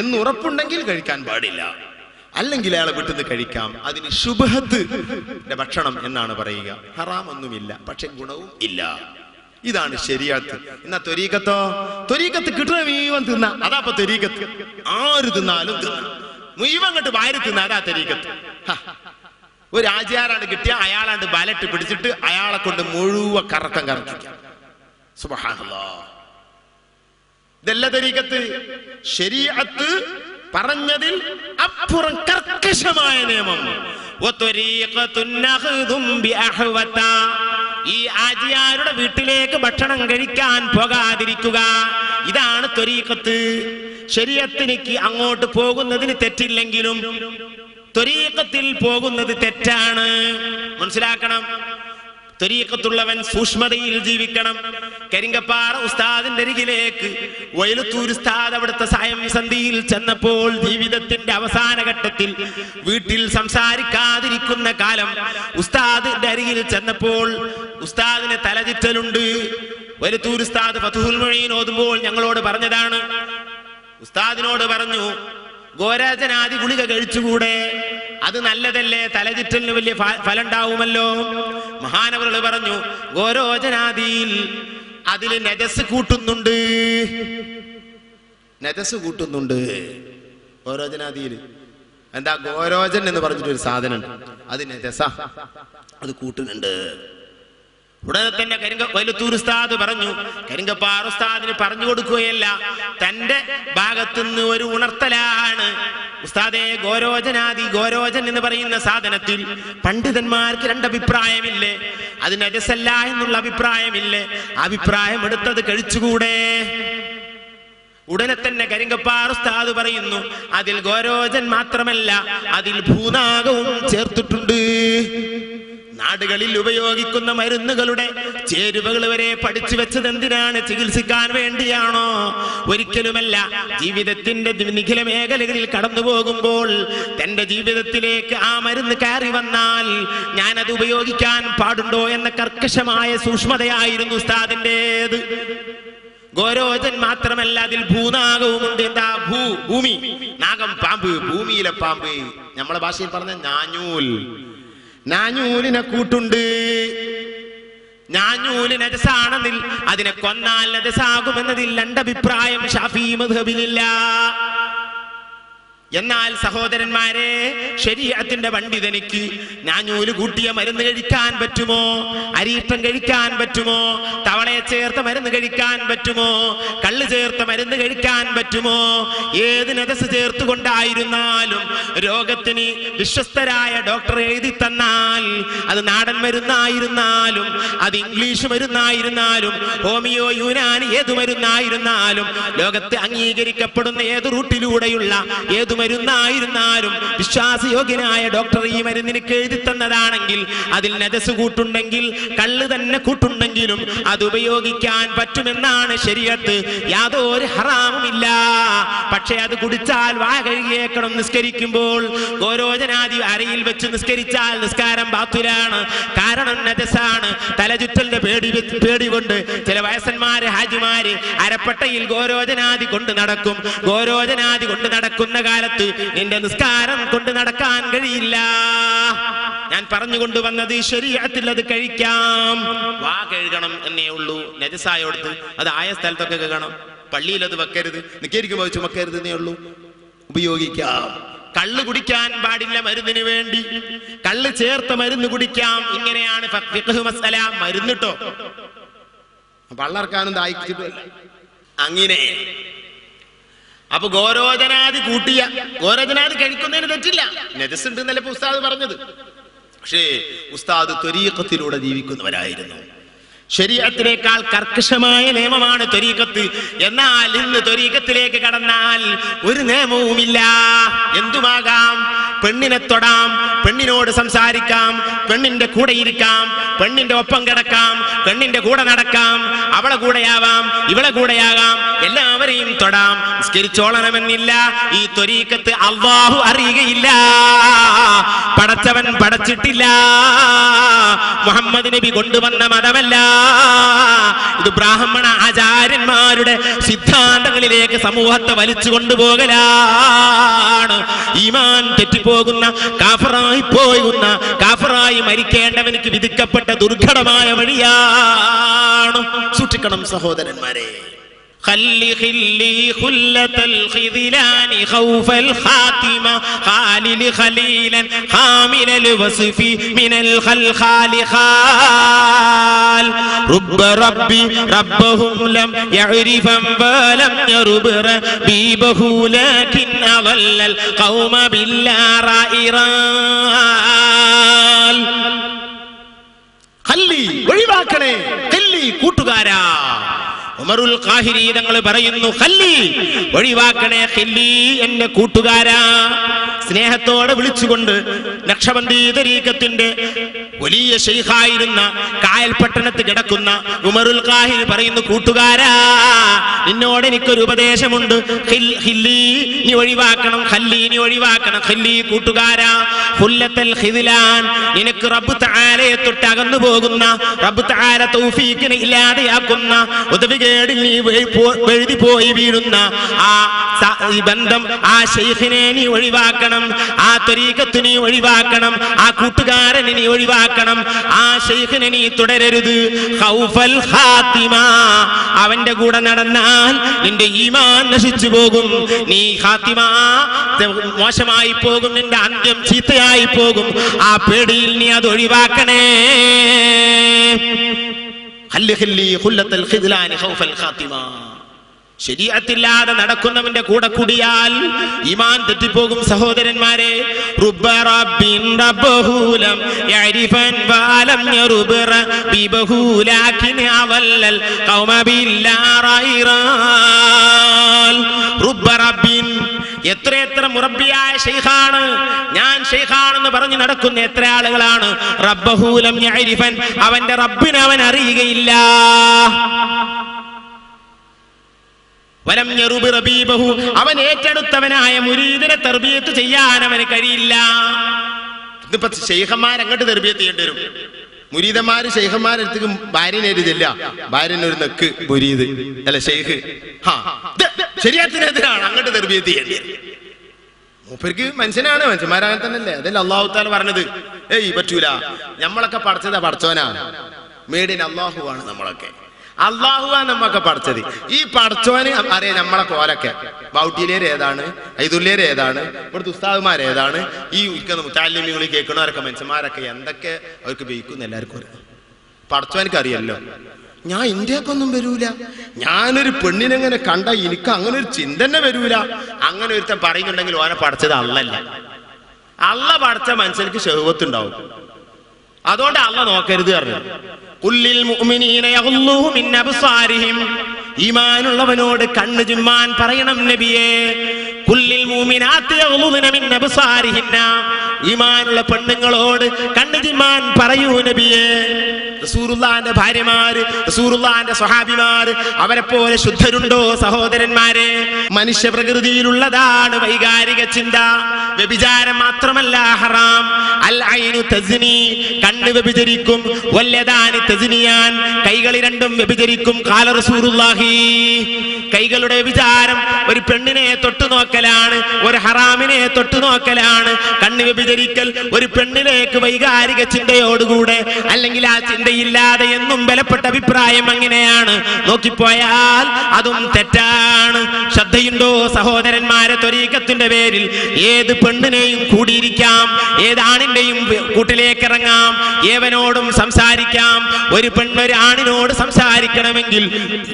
എന്ന് ഉറപ്പുണ്ടെങ്കിൽ കഴിക്കാൻ പാടില്ല. അല്ലെങ്കിൽ അയാളെ വീട്ടിൽ കഴിക്കാം. അതിന് ശുബ്ഹത്ത് ഭക്ഷണം എന്നാണ് പറയുക. ഹറാം ഒന്നുമില്ല, പക്ഷെ ഗുണവും ഇല്ല. ഇതാണ് ശരീഅത്ത്. എന്നാ ത്വരീഖത്തോ? ത്വരീഖത്ത് കിട്ടുന്ന മുഴുവൻ തിന്ന, അതാ ത്വരീഖത്ത്. ആര് തിന്നാലും തിന്ന, മുഴുവൻ അങ്ങോട്ട് വാരി തിന്ന, അതാ ത്വരീഖത്ത്. ഒരു ആചാരാണ് കിട്ടിയ അയാളാണ്ട് ബാലറ്റ് പിടിച്ചിട്ട് അയാളെ കൊണ്ട് മുഴുവൻ കറക്കം കറക്കിക്കാം. സുബ്ഹാനല്ലാഹ്, ഇതല്ല ത്വരീഖത്ത്. ശരീഅത്ത് പറഞ്ഞതിൽ അപ്പുറം കർക്കശമായ നിയമം. ഈ ആജിയാരുടെ വീട്ടിലേക്ക് ഭക്ഷണം കഴിക്കാൻ പോകാതിരിക്കുക, ഇതാണ് ത്വരീഖത്ത്. ശരീഅത്തിലേക്ക് അങ്ങോട്ട് പോകുന്നതിന് തെറ്റില്ലെങ്കിലും ത്വരീഖത്തിൽ പോകുന്നത് തെറ്റാണ്. മനസ്സിലാക്കണം. ത്വരീഖത്തുള്ളവൻ സൂക്ഷ്മതയിൽ ജീവിക്കണം. കരിങ്കപ്പാറ ഉസ്താദിന്റെ അരികിലേക്ക് വയലത്തൂർ ഉസ്താദ് അവിടുത്തെ സായം സന്ധിയിൽ ചെന്നപ്പോൾ, ജീവിതത്തിന്റെ അവസാന ഘട്ടത്തിൽ വീട്ടിൽ സംസാരിക്കാതിരിക്കുന്ന കാലം ഉസ്താദിന്റെ അരികിൽ ചെന്നപ്പോൾ ഉസ്താദിന് തലചിറ്റലുണ്ട്. വയലത്തൂർ ഉസ്താദ് ഫതുഹുൽ മുഈൻ ഓതുമ്പോൾ ഞങ്ങളോട് പറഞ്ഞതാണ്. ഉസ്താദിനോട് പറഞ്ഞു, ഗോരാജനാദി ഗുളിക കഴിച്ചുകൂടെ? അത് നല്ലതല്ലേ, തലചിറ്റലിന് വലിയ ഫലം ഉണ്ടാവുമല്ലോ. മഹാനവറുകൾ പറഞ്ഞു, ഗോരോജനാദിയിൽ അതില് നജസ് കൂട്ടുന്നുണ്ട്. നജസ് കൂട്ടുന്നുണ്ട് ഗോരോജനാദിയിൽ. എന്താ ഗോരോജൻ എന്ന് പറഞ്ഞിട്ടൊരു സാധനം ഉണ്ട്, അത് നജസ, അത് കൂട്ടുന്നുണ്ട്. ഉടനെ തന്നെ വയലത്തൂർ ഉസ്താദ് പറഞ്ഞു, കരിങ്കപ്പാറ ഉസ്താദിന് പറഞ്ഞു കൊടുക്കുകയല്ല, തന്റെ ഭാഗത്തുനിന്ന് ഒരു ഉണർത്തലാണ്. ഉസ്താദെ, ഗോരോജനാദി, ഗോരോജൻ എന്ന് പറയുന്ന സാധനത്തിൽ പണ്ഡിതന്മാർക്ക് 2 അഭിപ്രായമില്ലേ? അത് നജസല്ല എന്നുള്ള അഭിപ്രായമില്ലേ? അഭിപ്രായം എടുത്തത് കഴിച്ചുകൂടെ? ഉടനെ തന്നെ കരിങ്കപ്പാറ ഉസ്താദ് പറയുന്നു, അതിൽ ഗോരോജൻ മാത്രമല്ല, അതിൽ ഭൂനാഗവും ചേർത്തിട്ടുണ്ട്. നാടുകളിൽ ഉപയോഗിക്കുന്ന മരുന്നുകളുടെ ചേരുവകൾ വരെ പഠിച്ചു വെച്ചത് എന്തിനാണ്? ചികിത്സിക്കാൻ വേണ്ടിയാണോ? ഒരിക്കലുമല്ല. ജീവിതത്തിന്റെ നിഖില മേഖലകളിൽ കടന്നു പോകുമ്പോൾ തന്റെ ജീവിതത്തിലേക്ക് ആ മരുന്ന് കയറി വന്നാൽ ഞാൻ അത് ഉപയോഗിക്കാൻ പാടുണ്ടോ എന്ന കർക്കശമായ സൂക്ഷ്മതയായിരുന്നു ഉസ്താദിന്റേത്. ഗോരോജൻ മാത്രമല്ല, അതിൽ ഭൂനാഗവുമുണ്ട്. എന്താ? ഭൂമി, നാഗം, പാമ്പ്, ഭൂമിയിലെ പാമ്പ്. നമ്മളെ ഭാഷയിൽ പറഞ്ഞ ഞാഞ്ഞൂൽ, ഞാഞ്ഞൂലിനെ കൂട്ടുണ്ട്. ഞാഞ്ഞൂല് നജസാണെന്നിൽ അതിനെ കൊന്നാൽ നജസാകുമെന്നതിൽ 2 അഭിപ്രായം ശാഫിഈ മദ്ഹബിലില്ല. എന്നാൽ സഹോദരന്മാരെ, ശരീഅത്തിന്റെ പണ്ഡിതനിക്ക് ഞാഞ്ഞൂല് കൂട്ടിയ മരുന്ന് കഴിക്കാൻ പറ്റുമോ? അരീട്ടം കഴിക്കാൻ പറ്റുമോ? തവളയെ ചേർത്ത മരുന്ന് കഴിക്കാൻ പറ്റുമോ? കള്ള് ചേർത്ത മരുന്ന് കഴിക്കാൻ പറ്റുമോ? ഏത് നജസ് ചേർത്തുകൊണ്ടായിരുന്നാലും രോഗത്തിന് വിശ്വസ്തരായ ഡോക്ടർ എഴുതി തന്നാൽ, അത് നാടൻ മരുന്നായിരുന്നാലും അത് ഇംഗ്ലീഷ് മരുന്നായിരുന്നാലും ഹോമിയോ, യുനാനി ഏതു മരുന്നായിരുന്നാലും ലോകത്ത് അംഗീകരിക്കപ്പെടുന്ന ഏത് റൂട്ടിലൂടെയുള്ള ഏതു മരുന്നായിരുന്നാലും വിശ്വാസയോഗ്യനായ ഡോക്ടർ ഈ മരുന്നിനക്ക് എഴുതി തന്നതാണെങ്കിൽ അതിൽ നജസ് കൂട്ടുണ്ടെങ്കിൽ, കള്ള് തന്നെ കൂട്ടുണ്ടെങ്കിലും അത് ഉപയോഗിക്കാൻ പറ്റുമെന്നാണ് ശരീഅത്ത്. യാതൊരു ഹറാമുമില്ല. പക്ഷെ അത് കുടിച്ചാൽ വാ കഴുകിയേക്കണം. നിസ്കരിക്കുമ്പോൾ ഗോരോചനാദി അരയിൽ വെച്ച് നിസ്കരിച്ചാൽ നിസ്കാരം ബാത്തുലാണ്. കാരണം നജസാണ്. തലചുറ്റലിന്റെ പേടി കൊണ്ട് ചില വയസ്സന്മാര് ഹാജിമാര് അരപ്പട്ടയിൽ ഗോരോചനാദി കൊണ്ട് നടക്കും. ഗോരോചനാദി കൊണ്ട് നടക്കുന്ന കാലത്ത് നിന്റെ നിസ്കാരം കൊണ്ട് നടക്കാൻ കഴിയില്ല. ഞാൻ പറഞ്ഞുകൊണ്ടുവന്നത് ശരീഅത്തിൽ അത് കഴിക്കാം. വാ കഴുകണം എന്നേ ഉള്ളൂ. നജസായോടത്ത് അത് ആയ സ്ഥലത്തൊക്കെ കഴുകണം. പള്ളിയിൽ അത് വെക്കരുത്, നിസ്കരിക്കുമ്പോൾ ചുമക്കരുത് എന്നേ ഉള്ളൂ. ഉപയോഗിക്കാം. കള്ള് കുടിക്കാൻ പാടില്ല മരുന്നിന് വേണ്ടി. കള്ള് ചേർത്ത മരുന്ന് കുടിക്കാം. ഇങ്ങനെയാണ് ഫിഖ്ഹ് മസല. മരുന്നിട്ടോ പള്ളർക്കാനും ദാഹിച്ചിട്ടില്ല. അങ്ങനെ അപ്പൊ ഗോരോചനാദി കൂട്ടിയ ഗോരോചനാദി കഴിക്കുന്നതിന് തെറ്റില്ല. നജസ് ഉണ്ട് എന്നല്ല ഉസ്താദ് പറഞ്ഞത്. പക്ഷേ ഉസ്താദ് ത്വരീഖത്തിലൂടെ ജീവിക്കുന്നവരായിരുന്നു. ശരീഅത്തിനേക്കാൾ കർക്കശമായ നിയമമാണ് ത്വരീഖത്ത്. എന്നാൽ ഇന്ന് ത്വരീഖത്തിലേക്ക് കടന്നാൽ ഒരു നിയമവുമില്ല. എന്തുമാകാം. പെണ്ണിനെ തൊടാം, പെണ്ണിനോട് സംസാരിക്കാം, പെണ്ണിന്റെ കൂടെ ഇരിക്കാം, പെണ്ണിന്റെ ഒപ്പം കിടക്കാം, പെണ്ണിന്റെ കൂടെ നടക്കാം, അവളെ കൂടെയാവാം, ഇവളെ കൂടെയാകാം, എല്ലാവരെയും തൊടാം. നിസ്കരിച്ചോളണമെന്നില്ല. ഈ ത്വരീഖത്ത് അല്ലാഹു അറിയുകയില്ല. പടച്ചവൻ പടച്ചിട്ടില്ല. മുഹമ്മദ് നബി കൊണ്ടുവന്ന മതമല്ല. ഇത് ബ്രാഹ്മണ ആചാര്യന്മാരുടെ സിദ്ധാന്തങ്ങളിലേക്ക് സമൂഹത്തെ വലിച്ചു കൊണ്ടുപോകലാണ്. ഈമാൻ തെറ്റിപ്പോകുന്ന, കാഫിറായി മരിക്കേണ്ടവനിക്ക് വിധിക്കപ്പെട്ട ദുർഘടമായ വഴിയാണ്. സൂക്ഷിക്കണം സഹോദരന്മാരെ. خلي خلة الخذلان خوف الخاتمة خالل خليلا حامل الوصف من الخلخال خال رب ربي ربهم لم يعرفا ولم يرب ربيبه لكن أضل القوم بالله رائرال خلي ഒഴിവാക്കണേ. ഖല്ലി കൂട്ടുകാരാ. ഉമറുൽ ഖാഹിരി തങ്ങൾ പറയുന്നു, ഖല്ലി ഒഴിവാക്കണേ. ഖല്ലി എന്റെ കൂട്ടുകാരാ. സ്നേഹത്തോടെ വിളിച്ചുകൊണ്ട് നക്ഷബന്ദി തരീഖത്തിന്റെ വലിയ ശൈഖായിരുന്ന കായൽ പട്ടണത്ത് കിടക്കുന്ന ഉമറുൽ ഖാഹിരി പറയുന്നു, കൂട്ടുകാരാ, നിന്നോട് എനിക്കൊരു ഉപദേശമുണ്ട്. ഖല്ലി നീ ഒഴിവാക്കണം. ഖല്ലി നീ ഒഴിവാക്കണം. ഖല്ലി കൂട്ടുകാരാ. ഖുല്ലത്തുൽ ഖിദ്ലാൻ നിനക്ക് റബ്ബ് തആലയെ തൊട്ട് അകന്നു പോകുന്ന, റബ്ബ് തആല തൗഫീഖിനെ ഇല്ലാതെയാക്കുന്ന, ഉദവികേടിൽ നീ എഴുതി പോയി വീഴുന്ന ആ ബന്ധം, ആ ശൈഖിനെ നീ ഒഴിവാക്കണം. ആ ത്വരീഖത്ത് നീ ഒഴിവാക്കണം. ആ കൂട്ടുകാരനെ നീ ഒഴിവാക്കണം. ആ ശൈഖിനെ നീ തുടരരുത്. ഖൗഫൽ ഖാത്തിമ, അവന്റെ കൂടെ നടന്നാൽ നിന്റെ ഈമാൻ നശിച്ചു പോകും. നീ ഖാത്തിമ മോശമായി പോകും. നിന്റെ അന്ത്യം ചീത്തയായി പോകും. ആ പേടിയിൽ നീ അത് ഒഴിവാക്കണേ. ശരീഅത്തില്ലാതെ നടക്കുന്നവന്റെ കൂടെ കൂടിയാൽ ഈമാൻ തെറ്റിപ്പോകും സഹോദരന്മാരെ. എത്ര മുറബിയായ ശൈഖാണ്. ഞാൻ ശൈഖാണെന്ന് പറഞ്ഞു നടക്കുന്ന എത്ര ആളുകളാണ്. റബ്ബഹൂലം യഅരിഫൻ, അവന്റെ റബ്ബിനെ അവൻ അറിയുകയില്ല. വലം യറുബ് റബീബഹു, അവൻ ഏറ്റെടുത്തവനായ മുരീദിനെ തർബിയത്ത് ചെയ്യാൻ അവന് കഴിയില്ല. ഇതിപ്പോ ശൈഖന്മാർ അങ്ങോട്ട് തർബിയത്ത് ചെയ്യേണ്ടി വരും. മുരീദന്മാര് ശൈഖന്മാരടുത്തേക്ക് ഭാര്യനെ എഴുതില്ല. ഭാര്യനൊരു നെക്ക് മുരീദ് അല്ല ശൈഖ്. ശരീഅത്തിനെതിരാണ്. അങ്ങോട്ട് തർബിയത്ത് ചെയ്യേണ്ടി വരും. മൂപ്പർക്ക് മനുഷ്യനാണ്. മനുഷ്യന്മാരങ്ങനെ തന്നെയല്ലേ. അതല്ലേ അല്ലാഹു തആല പറഞ്ഞത്. പറ്റൂല, നമ്മളൊക്കെ പഠിച്ചതാ പടച്ചോനാ. മേഡിൻ അല്ലാഹുവാണ് നമ്മളൊക്കെ. അള്ളാഹുവാ നമ്മൊക്കെ പഠിച്ചത്. ഈ പഠിച്ചോന് അറിയാം നമ്മളെ കോലൊക്കെ. ബൗട്ടിയിലേര് ഏതാണ്, ഐദുല്ലേര് ഏതാണ്, ഇവിടുത്തെ ഉസ്താദുമാർ ഏതാണ്, ഈ മുത്താലിമികളിൽ കേൾക്കണവരൊക്കെ മനുഷ്യന്മാരൊക്കെ എന്തൊക്കെ അവർക്ക് ബയിക്കുന്ന എല്ലാവർക്കും അറിയാം. പഠിച്ചോനക്ക് അറിയല്ലോ. ഞാൻ ഇന്ത്യക്കൊന്നും വരൂല. ഞാനൊരു പെണ്ണിനെങ്ങനെ കണ്ട എനിക്ക് അങ്ങനെ ഒരു ചിന്ത തന്നെ വരൂല. അങ്ങനെ ഒരുത്തൻ പറയുന്നുണ്ടെങ്കിൽ ഓനെ പഠിച്ചത് അള്ളല്ല. അള്ള പഠിച്ച മനുഷ്യർക്ക് ശഹ്വത്തുണ്ടാവും. അതുകൊണ്ട് അള്ള നോക്കരുത് പറഞ്ഞു. ഖുല്ലിൽ മുഅ്മിനീന യഗ്ളൂ മിൻ അബ്സാരിഹിം, ഈമാനുള്ളവനോട് കണ്ണ് ചിമ്മാൻ പറയണം നബിയേ. കുല്ലിൽ മുഅ്മിനാത്തി യഗ്ളുദ്ന മിൻ അബ്സാരിഹിന്ന, ഈമാനുള്ള പെണ്ണുങ്ങളോട് കണ്ണ് ചിമ്മാൻ പറയൂ നബിയേ. റസൂലുള്ളാഹിന്റെ ഭാര്യമാര്, റസൂലുള്ളാഹിന്റെ സ്വഹാബിമാര് അവരെ പോലെ ശുദ്ധരുണ്ടോ സഹോദരന്മാരെ? മനുഷ്യ പ്രകൃതിയിലുള്ളതാണ് വൈകാരിക ചിന്ത. വ്യഭിചാരം മാത്രമല്ല ഹറാം. അൽ ഐനു തസ്നി, കണ്ണ് വ്യഭിചരിക്കും. വല്ലദാനി തസ്നിയാൻ, കൈകൾ രണ്ടും വ്യഭിചരിക്കും. ഖാല റസൂലുള്ളാഹി, കൈകളുടെ വ്യഭിചാരം ഒരു പെണ്ണിനെ തൊട്ടു നോക്കലാണ്, ഒരു ഹറാമിനെ തൊട്ടു നോക്കലാണ്. കണ്ണ് വ്യഭിചരിക്കൽ ഒരു പെണ്ണിലേക്ക് വൈകാരിക ചിന്തയോടുകൂടെ, അല്ലെങ്കിൽ ആ ചിന്തയില്ലാതെ എന്നും ബലപ്പെട്ട അഭിപ്രായം അങ്ങനെയാണ്. നോക്കിപ്പോയാൽ അതും തെറ്റാണ്. ശ്രദ്ധയുണ്ടോ സഹോദരന്മാരെ? ത്വരീഖത്തിന്റെ പേരിൽ ഏത് പെണ്ണിനെയും കൂടിയിരിക്കാം, ഏതാണിന്റെയും കൂട്ടിലേക്ക് ഇറങ്ങാം, ഏവനോടും സംസാരിക്കാം. ഒരു പെണ്ണൊരു ആണിനോട് സംസാരിക്കണമെങ്കിൽ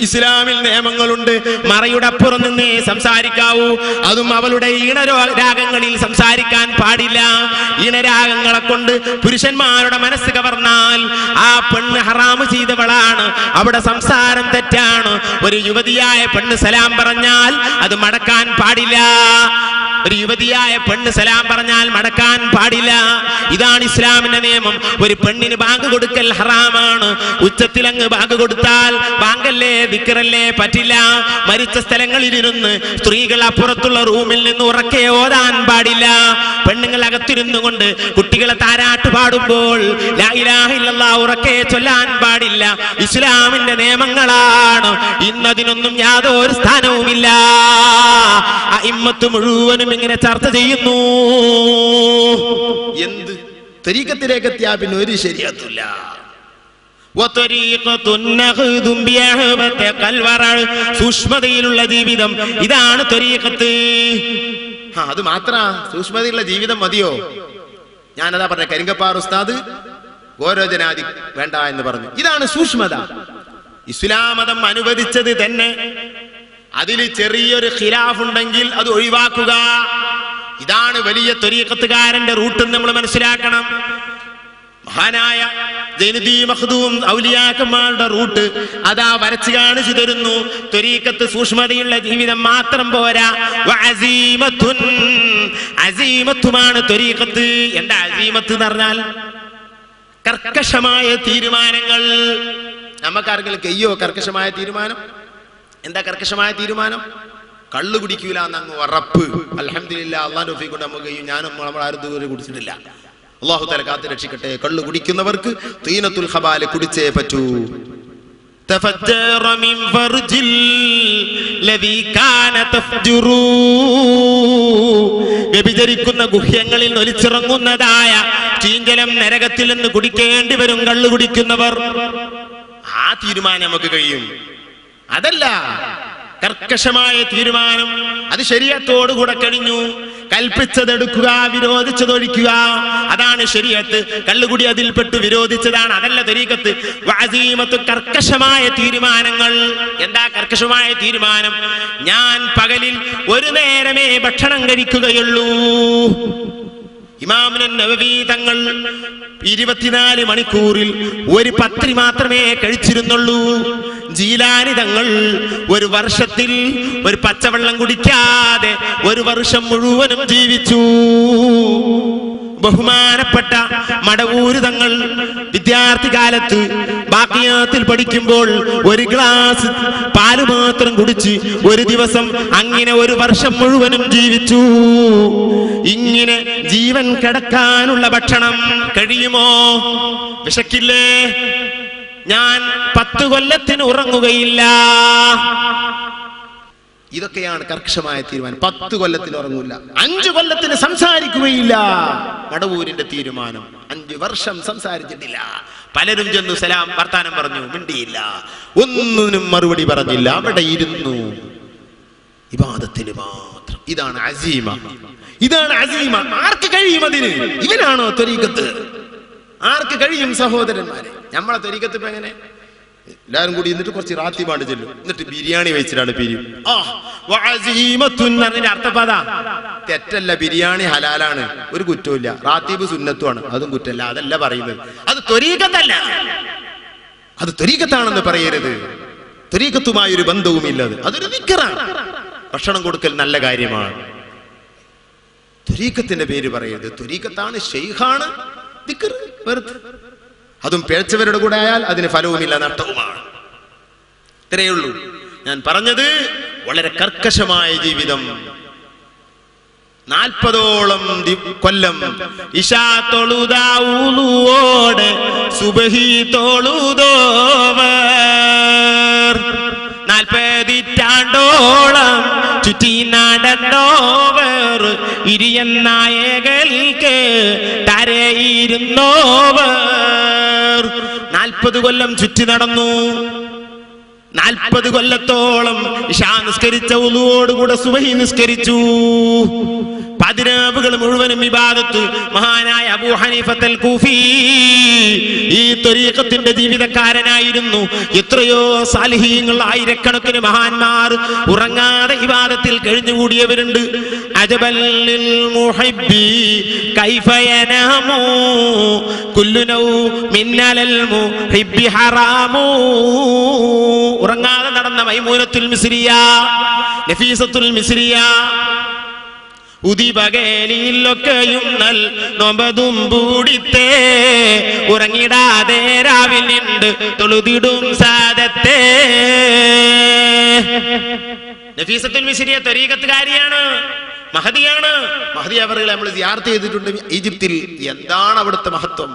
ഇസ്ലാമിൽ നിയമങ്ങളുണ്ട്. മറയുടെ അപ്പുറം നിന്നേ സംസാരിക്കാവൂ. അതും അവളുടെ ഈണരാഗങ്ങളിൽ സംസാരിക്കാൻ പാടില്ല. ഈണരാഗങ്ങളെ കൊണ്ട് പുരുഷന്മാരുടെ മനസ്സ് കവർന്നാൽ ആ പെണ്ണ് ഹറാമ് ചെയ്തവളാണ്, അവിടെ സംസാരം തെറ്റാണ്. ഒരു യുവതിയായ പെണ്ണ് സലാം പറഞ്ഞാൽ അത് മടക്കാൻ പാടില്ല. ഒരു യുവതിയായ പെണ്ണ് സലാം പറഞ്ഞാൽ മടക്കാൻ പാടില്ല. ഇതാണ് ഇസ്ലാമിന്റെ നിയമം. ഒരു പെണ്ണിന് ബാങ്ക് കൊടുക്കൽ ഹറാമാണ്. ഉച്ചത്തിലങ്ങ് ബാങ്ക് കൊടുത്താൽ ബാങ്കല്ലേ ദിക്റല്ലേ പറ്റില്ല. മരിച്ച സ്ഥലങ്ങളിലിരുന്ന് സ്ത്രീകൾ അപ്പുറത്തുള്ള റൂമിൽ നിന്ന് ഉറക്കെ ഓതാൻ പാടില്ല. പെണ്ണുങ്ങൾ അകത്തിരുന്നു കൊണ്ട് കുട്ടികളെ താരാട്ട് പാടുമ്പോൾ ലാ ഇലാഹ ഇല്ലല്ലാഹ് ഉറക്കെ ചൊല്ലാൻ പാടില്ല. ഇസ്ലാമിന്റെ നിയമങ്ങളാണ്. ഇന്നതിനൊന്നും യാതൊരു സ്ഥാനവുമില്ല. അഇമ്മത്ത് മുഴുവനും ഇങ്ങനെ ചർച്ച ചെയ്യുന്നു. എന്ത് ത്വരീഖത്തിലേക്ക് എത്തിയാ പിന്നെ ഒരു ശരിയാത്തില്ല. സൂക്ഷ്മതയിലുള്ള ജീവിതം, ഇതാണ് ത്വരീഖത്ത്. അത് മാത്ര സൂക്ഷ്മതയുള്ള ജീവിതം മതിയോ? ഞാനതാ പറഞ്ഞ കരിങ്കപ്പാറ ഉസ്താദ് ഗോരോജനാദി വേണ്ട എന്ന് പറഞ്ഞു. ഇതാണ് സൂക്ഷ്മത. ഇസ്ലാം മതം അനുവദിച്ചത് തന്നെ. അതിൽ ചെറിയൊരു ഖിലാഫ് ഉണ്ടെങ്കിൽ അത് ഒഴിവാക്കുക. ഇതാണ് വലിയ ത്വരീഖത്തുകാരന്റെ റൂട്ട് നമ്മൾ മനസ്സിലാക്കണം. മഹാനായ ജൈനുദ്ദീൻ മഖ്ദൂം ഔലിയാക്കന്മാരുടെ റൂട്ട് അതാ വരച്ചു കാണിച്ചു തരുന്നു. ത്വരീഖത്ത് സൂക്ഷ്മതയുള്ള ജീവിതം മാത്രം പോരാ, അസീമത്തുമാണ് ത്വരീഖത്ത്. എന്താ അസീമത്ത് എന്ന് പറഞ്ഞാൽ? കർക്കശമായ തീരുമാനങ്ങൾ. നമുക്കാർക്കെങ്കിലും കയ്യോ കർക്കശമായ തീരുമാനം? എന്താ കർക്കശമായ തീരുമാനം? കള്ളു കുടിക്കൂല എന്നങ്ങ് ഉറപ്പ്. അൽഹംദുലില്ലാഹ്, അള്ളാഹുവിന്റെ തൗഫീഖ് കൊണ്ട് നമുക്ക് കഴിയും. ഞാനും നമ്മളാരും ഇതുവരെ കുടിച്ചിട്ടില്ല. അള്ളാഹു തആല കാത്തു രക്ഷിക്കട്ടെ. കള്ളു കുടിക്കുന്നവർക്ക് തീനത്തുൽ ഖബാല കുടിച്ചേ പറ്റൂ. തഫജ്ജറ മിൻ ഫർജിൽ ലദീ കാന തഫ്ജുറു, വ്യഭിചരിക്കുന്ന ഗുഹ്യങ്ങളിൽ ഒലിച്ചിറങ്ങുന്നതായ ചീഞ്ചലം നരകത്തിൽ നിന്ന് കുടിക്കേണ്ടി വരും കള്ളു കുടിക്കുന്നവർ. ആ തീരുമാനം നമുക്ക് കഴിയും. അതല്ല കർക്കശമായ തീരുമാനം. അത് ശരീഅത്തോടുകൂടെ കഴിഞ്ഞു. കൽപ്പിച്ചതെടുക്കുക, വിരോധിച്ചതൊഴിക്കുക, അതാണ് ശരീഅത്ത്. കള്ളുകുടി അതിൽപ്പെട്ടു, വിരോധിച്ചതാണ്. അതല്ല ത്വരീഖത്ത്. വഅസീമത്ത്, കർക്കശമായ തീരുമാനങ്ങൾ. എന്താ കർക്കശമായ തീരുമാനം? ഞാൻ പകലിൽ ഒരു നേരമേ ഭക്ഷണം കഴിക്കുകയുള്ളൂ. ഇമാം നവവി തങ്ങൾ 24 മണിക്കൂറിൽ ഒരു പത്രി മാത്രമേ കഴിച്ചിരുന്നുള്ളൂ. ജീലാനി തങ്ങൾ ഒരു വർഷത്തിൽ ഒരു പച്ചവെള്ളം കുടിക്കാതെ ഒരു വർഷം മുഴുവനും ജീവിച്ചു. ബഹുമാനപ്പെട്ട മടവൂര് തങ്ങൾ വിദ്യാർത്ഥി കാലത്ത് ബാക്കിയാത്തിൽ പഠിക്കുമ്പോൾ ഒരു ഗ്ലാസ് പാല് മാത്രം കുടിച്ച് ഒരു ദിവസം അങ്ങനെ ഒരു വർഷം മുഴുവനും ജീവിച്ചു. ഇങ്ങനെ ജീവൻ കിടക്കാനുള്ള ഭക്ഷണം കഴിയുമോ? വിശക്കില്ലേ? ഞാൻ 10 കൊല്ലത്തിന് ഉറങ്ങുകയില്ല. ഇതൊക്കെയാണ് കർക്കശമായ തീരുമാനം. 10 കൊല്ലത്തിന് ഉറങ്ങൂല, 5 കൊല്ലത്തിന് സംസാരിക്കുകയില്ല. മടവൂരിന്റെ തീരുമാനം. 5 വർഷം സംസാരിച്ചിട്ടില്ല. പലരും ചെന്നു സലാം വർത്താനം പറഞ്ഞു, മിണ്ടിയില്ല, ഒന്നിനും മറുപടി പറഞ്ഞില്ല, അവിടെ ഇരുന്നു ഇബാദത്തിന് മാത്രം. ഇതാണ് അസീമ. ഇതാണ് അസീമ. ആർക്ക് കഴിയും അതിന്? ഇവനാണോ ത്വരീഖത്ത്? ആർക്ക് കഴിയും സഹോദരന്മാരെ? നമ്മളെ ത്വരീഖത്ത് ഇപ്പൊ എങ്ങനെ? എല്ലാരും കൂടി എന്നിട്ട് കുറച്ച് റാത്തിബാണ്ട് ചെല്ലും, എന്നിട്ട് ബിരിയാണി വെച്ചിട്ടാണ് പിരിയും. അർത്ഥപദ തെറ്റല്ല, ബിരിയാണി ഹലാലാണ്, ഒരു കുറ്റമില്ല. റാത്തീബ് സുന്നത്തുമാണ്, അതും കുറ്റമല്ല. അതല്ല പറയുന്നത്. അത് ത്വരീഖത്തല്ല, അത് ത്വരീഖത്താണെന്ന് പറയരുത്. ത്വരീഖത്തുമായി ഒരു ബന്ധവുമില്ലത്. അതൊരു ദിക്റാണ്. ഭക്ഷണം കൊടുക്കൽ നല്ല കാര്യമാണ്. ത്വരീഖത്തിന്റെ പേര് പറയരുത്. ത്വരീഖത്താണ്, ഷെയ്ഖാണ്, ദിക്ർ വെറുതെ. അതും പിഴച്ചവരുടെ കൂടെ ആയാൽ അതിന് ഫലവുമില്ല, നഷ്ടവുമാണ്. ഇത്രയേ ഉള്ളൂ. ഞാൻ പറഞ്ഞത് വളരെ കർക്കശമായ ജീവിതം. 40ഓളം കൊല്ലം ഇശാ തൊഴുതാവൂലോടെ സുബഹി തൊഴുതോവർ 40 ചുറ്റി നടന്നോവർ ഇരിയൻ നായകൾക്ക് തരയിരുന്നോവർ 40 കൊല്ലം ചുറ്റി നടന്നു. 40 കൊല്ലത്തോളം ഇശാ നിസ്കരിച്ച ഉളുവോടുകൂടെ സുബഹി നിസ്കരിച്ചു. പതിനാവുകൾ മുഴുവനും ഇബാദത്ത്. മഹാനായ അബൂ ഹനീഫത്തുൽ കൂഫി ഈ ത്വരീഖത്തിന്റെ ജീവിതക്കാരനായിരുന്നു. എത്രയോ സാലിഹീങ്ങൾ, ആയിരക്കണക്കിന് മഹാന്മാർ ഉറങ്ങാതെ ഇബാദത്തിൽ കഴിഞ്ഞുകൂടിയവരുണ്ട്. അജബൽ ലിൽ മുഹിബ്ബി കൈഫ യനാമു കുല്ലു നൗ മിന്നൽ മുഹിബ്ബി ഹറാമു. ഉറങ്ങാതെ നടന്ന മൈമൂനത്തുൽ മിസ്രിയ, നഫീസത്തുൽ മിസ്രിയ ഉദിപകേലിലൊക്കെയും നൽ നോമ്പതും പൂടിത്തേ ഉറങ്ങിടാതെ രാവിൽ നിണ്ട് തൊഴുതിടും സാദത്തെ. നഫീസത്തുൽ മിസ്രിയ ത്വരീഖത്തുകാരിയാണ്, മഹദിയാണ്. മഹദി അവറുകളെ നമ്മൾ സിയാറത്ത് ചെയ്തിട്ടുണ്ട് ഈജിപ്തിൽ. എന്താണ് അവിടുത്തെ മഹത്വം!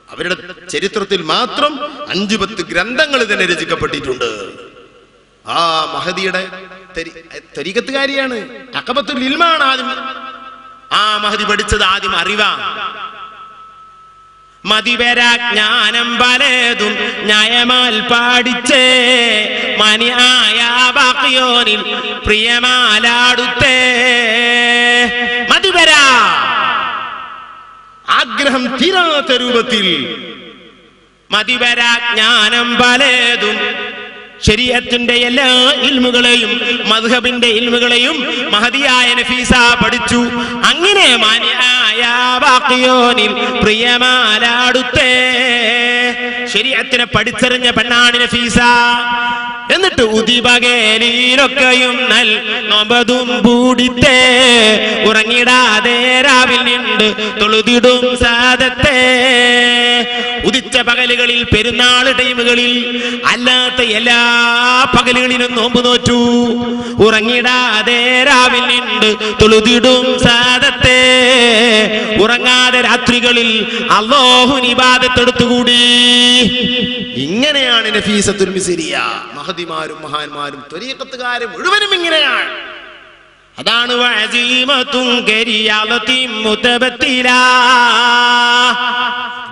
അവരുടെ ചരിത്രത്തിൽ മാത്രം 5-10 ഗ്രന്ഥങ്ങൾ തന്നെ രചിക്കപ്പെട്ടിട്ടുണ്ട്. ആ മഹദിയുടെ ത്വരീഖത്തുകാരിയാണ്. അഖബത്തുൽ ഇൽമാണ് ആദ്യം ആ മഹദി പഠിച്ചത്. ആദ്യം അറിവാ. മതിവരാജ്ഞാനം പലതും ന്യായമാൽ പാടിച്ചേ മനിയായ ബാക്കിയോനിൽ പ്രിയമാലാടുത്തേ. മതിവരാ ആഗ്രഹം തീരാത്ത രൂപത്തിൽ മതിവരാജ്ഞാനം പലതും ശരീഅത്തിന്റെ എല്ലാ ഇൽമുകളെയും മദ്ഹബിന്റെ ഇൽമുകളെയും മഹദിയായ നഫീസ പഠിച്ചു. അങ്ങനെ മാനിയായ ബാക്കിയോനിൽ പ്രിയമാലാടുത്തേ. ശരീഅത്തിനെ പഠിച്ചറിഞ്ഞ പെണ്ണാണ് നഫീസ. എന്നിട്ട് ഉദിപകേലിലൊക്കെയും നൽ നോമ്പതും പൂടിത്തേ ഉറങ്ങിടാതെ രാവിൽ നിണ്ട് തൊഴുതിടും സാദത്തെ. ഉദിച്ച പകലുകളിൽ, പെരുന്നാൾ ടൈമുകളിൽ, അല്ലാത്ത എല്ലാ പകലുകളിലും നോമ്പ് നോറ്റു. ഉറങ്ങിടാതെ രാവിൽ നിണ്ട് തൊഴുതിടും സാദത്തെ. ഉറങ്ങാതെ രാത്രികളിൽ അല്ലാഹുവിനെ ഇബാദത്ത് എടുത്തുകൂടി. ഇങ്ങനെയാണ് നഫീസത്തുൽ മിസ്രിയ. മഹദിമാരും മഹാന്മാരും ത്വരീഖത്തുകാരും മുഴുവനും ഇങ്ങനെയാണ്. അതാണ് വഅസീമത്തുൻ കരിയാലത്തിൻ മുതബത്തിലാ.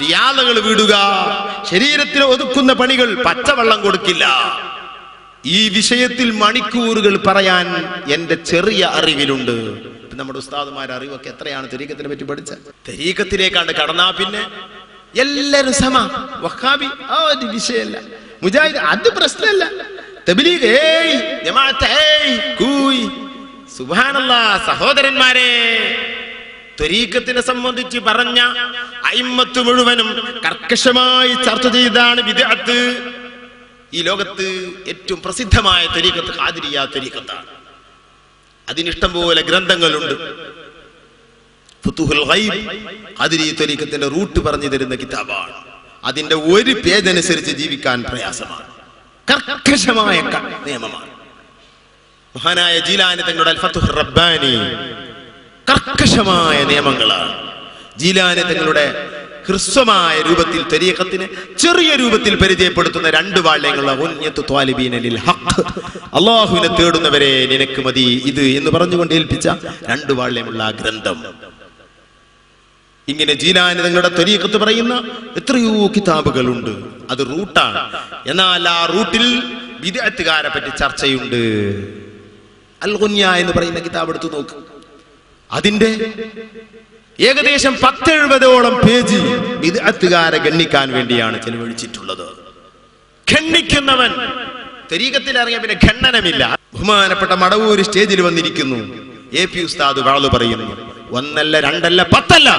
റിയാദകൾ വിടുക, ശരീരത്തിൽ ഒതുക്കുന്ന പണികൾ, പച്ചവെള്ളം കൊടുക്കില്ല. ഈ വിഷയത്തിൽ മണിക്കൂറുകൾ പറയാൻ എന്റെ ചെറിയ അറിവിലുണ്ട്. നമ്മുടെ ഉസ്താദുമാരുടെ അറിവൊക്കെ എത്രയാണ് ത്വരീഖത്തിനെ പറ്റി പഠിച്ചത്. ത്വരീഖത്തിലേക്കാണ്ട് കടന്നാ പിന്നെ എല്ലാരും സമ. വഹാബി ഒരു വിഷയമല്ല, മുജാഹിദ് അത് പ്രശ്നമല്ല, തബ്ലീഗ് ഏയ്, ജമാഅത്ത് ഏയ്, കൂയ്. സുബ്ഹാനല്ലാഹ്. സഹോദരന്മാരെ, ത്വരീഖത്തിനെ സംബന്ധിച്ച് പറഞ്ഞ അയിമ്മത്ത് മുഴുവനും കർക്കശമായി ചർച്ച ചെയ്താണ് ബിദ്അത്ത്. ഈ ലോകത്ത് ഏറ്റവും പ്രസിദ്ധമായ ത്വരീഖത്ത് ഖാദിരിയ്യ ത്വരീഖത്താണ്. അതിനിഷ്ടം പോലെ ഗ്രന്ഥങ്ങളുണ്ട്. ഫുതുഹുൽ ഗൈബ് ഖാദിരി ത്വരീഖത്തിന്റെ റൂട്ട് പറഞ്ഞു തരുന്ന കിതാബാണ്. അതിന്റെ ഒരു പേജ് അനുസരിച്ച് ജീവിക്കാൻ പ്രയാസമാണ്. കർക്കശമായ നിയമമാണ്. മഹാനായ ജീലാനി തങ്ങളുടെ അൽ ഫത്ഹുർ റബ്ബാനി കർക്കശമായ നിയമങ്ങളാണ്. ജീലാനി തങ്ങളുടെ ഹ്രസ്വമായ രൂപത്തിൽ ത്വരീഖത്തിനെ ചെറിയ രൂപത്തിൽ പരിചയപ്പെടുത്തുന്ന 2 വാള്യങ്ങൾ. അല്ലാഹുവിനെ തേടുന്നവരെ നിനക്ക് മതി ഇത് എന്ന് പറഞ്ഞുകൊണ്ട് ഏൽപ്പിച്ച 2 വാള്യമുള്ള ആ ഗ്രന്ഥം. ഇങ്ങനെ ജീലാനി തങ്ങളുടെ ത്വരീഖത്ത് പറയുന്ന എത്രയോ കിതാബുകളുണ്ട്. അത് റൂട്ടാണ്. എന്നാൽ ആ റൂട്ടിൽ ബിദ്അത്തുകാരെ പറ്റി ചർച്ചയുണ്ട്. അൽ ഗുനിയ എന്ന് പറയുന്ന കിതാബ് എടുത്തു നോക്ക്. അതിന്റെ ഏകദേശം 10-70ഓളം പേജ് ബിദ്അത്തുകാരെ ഗണ്ണിക്കാൻ വേണ്ടിയാണ് ചെലവഴിച്ചിട്ടുള്ളത്. ഖണ്ഡിക്കുന്നവൻ ത്വരീഖത്തിൽ ഇറങ്ങിയ പിന്നെ ഖണ്ഡനമില്ല. ബഹുമാനപ്പെട്ട മടവൂർ സ്റ്റേജിൽ വന്നിരിക്കുന്നു. എ പി ഉസ്താദ് വാള് പറയുന്നു. 1 അല്ല 2 അല്ല 10 അല്ല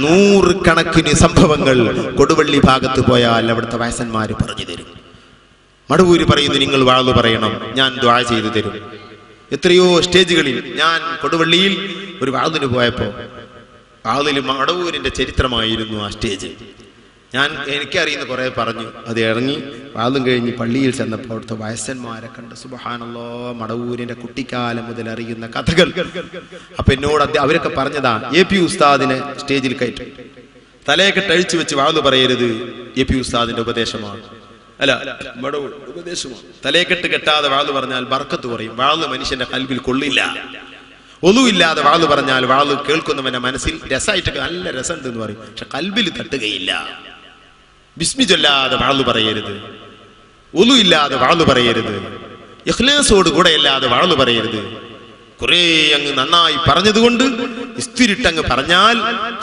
100 കണക്കിന് സംഭവങ്ങൾ കൊടുവള്ളി ഭാഗത്ത് പോയാൽ അവിടുത്തെ വയസ്സന്മാര് പറഞ്ഞു തരും. മടവൂര് പറയുന്നു, നിങ്ങൾ വാള് പറയണം, ഞാൻ ദുആ ചെയ്തു തരും. എത്രയോ സ്റ്റേജുകളിൽ. ഞാൻ കൊടുവള്ളിയിൽ ഒരു വാതിന് പോയപ്പോ വാതിൽ മടവൂരിന്റെ ചരിത്രമായിരുന്നു ആ സ്റ്റേജ്. എനിക്കറിയുന്ന കുറെ പറഞ്ഞു. അത് ഇറങ്ങി വാതും കഴിഞ്ഞ് പള്ളിയിൽ ചെന്നപ്പോൾ അവിടുത്തെ വയസ്സന്മാരെ കണ്ട് സുബ്ഹാനല്ലാഹ്, മടവൂരിന്റെ കുട്ടിക്കാലം മുതൽ അറിയുന്ന കഥകൾ. അപ്പൊ എന്നോട് അവരൊക്കെ പറഞ്ഞതാ, AP ഉസ്താദിനെ സ്റ്റേജിൽ കയറ്റും, തലയൊക്കെ അഴിച്ചു വെച്ച് വാതു പറയരുത്, AP ഉസ്താദിന്റെ ഉപദേശമാണ്. അല്ല, മടവൂർ ഉപദേശമാണ്. തലയെക്കെട്ട് കെട്ടാതെ വാതു പറഞ്ഞാൽ ബർക്കത്ത് കുറയും. വാതു മനുഷ്യന്റെ കൽബിൽ കൊള്ളില്ല. ഒന്നുമില്ലാതെ വാതു പറഞ്ഞാൽ വാതു കേൾക്കുന്നവന്റെ മനസ്സിൽ രസമായിട്ട് നല്ല രസമുണ്ട് എന്ന് പറയും, പക്ഷെ കൽബിൽ തട്ടുകയില്ല. ബിസ്മി ചൊല്ലാതെ വാതു പറയരുത്, ഒന്നു ഇല്ലാതെ വാതു പറയരുത്, ഇഖ്ലാസോട് കൂടെ അല്ലാതെ വാതു പറയരുത്. കുറെ അങ്ങ് നന്നായി പറഞ്ഞതുകൊണ്ട് ഇസ്തിരിട്ടങ്ങ് പറഞ്ഞാൽ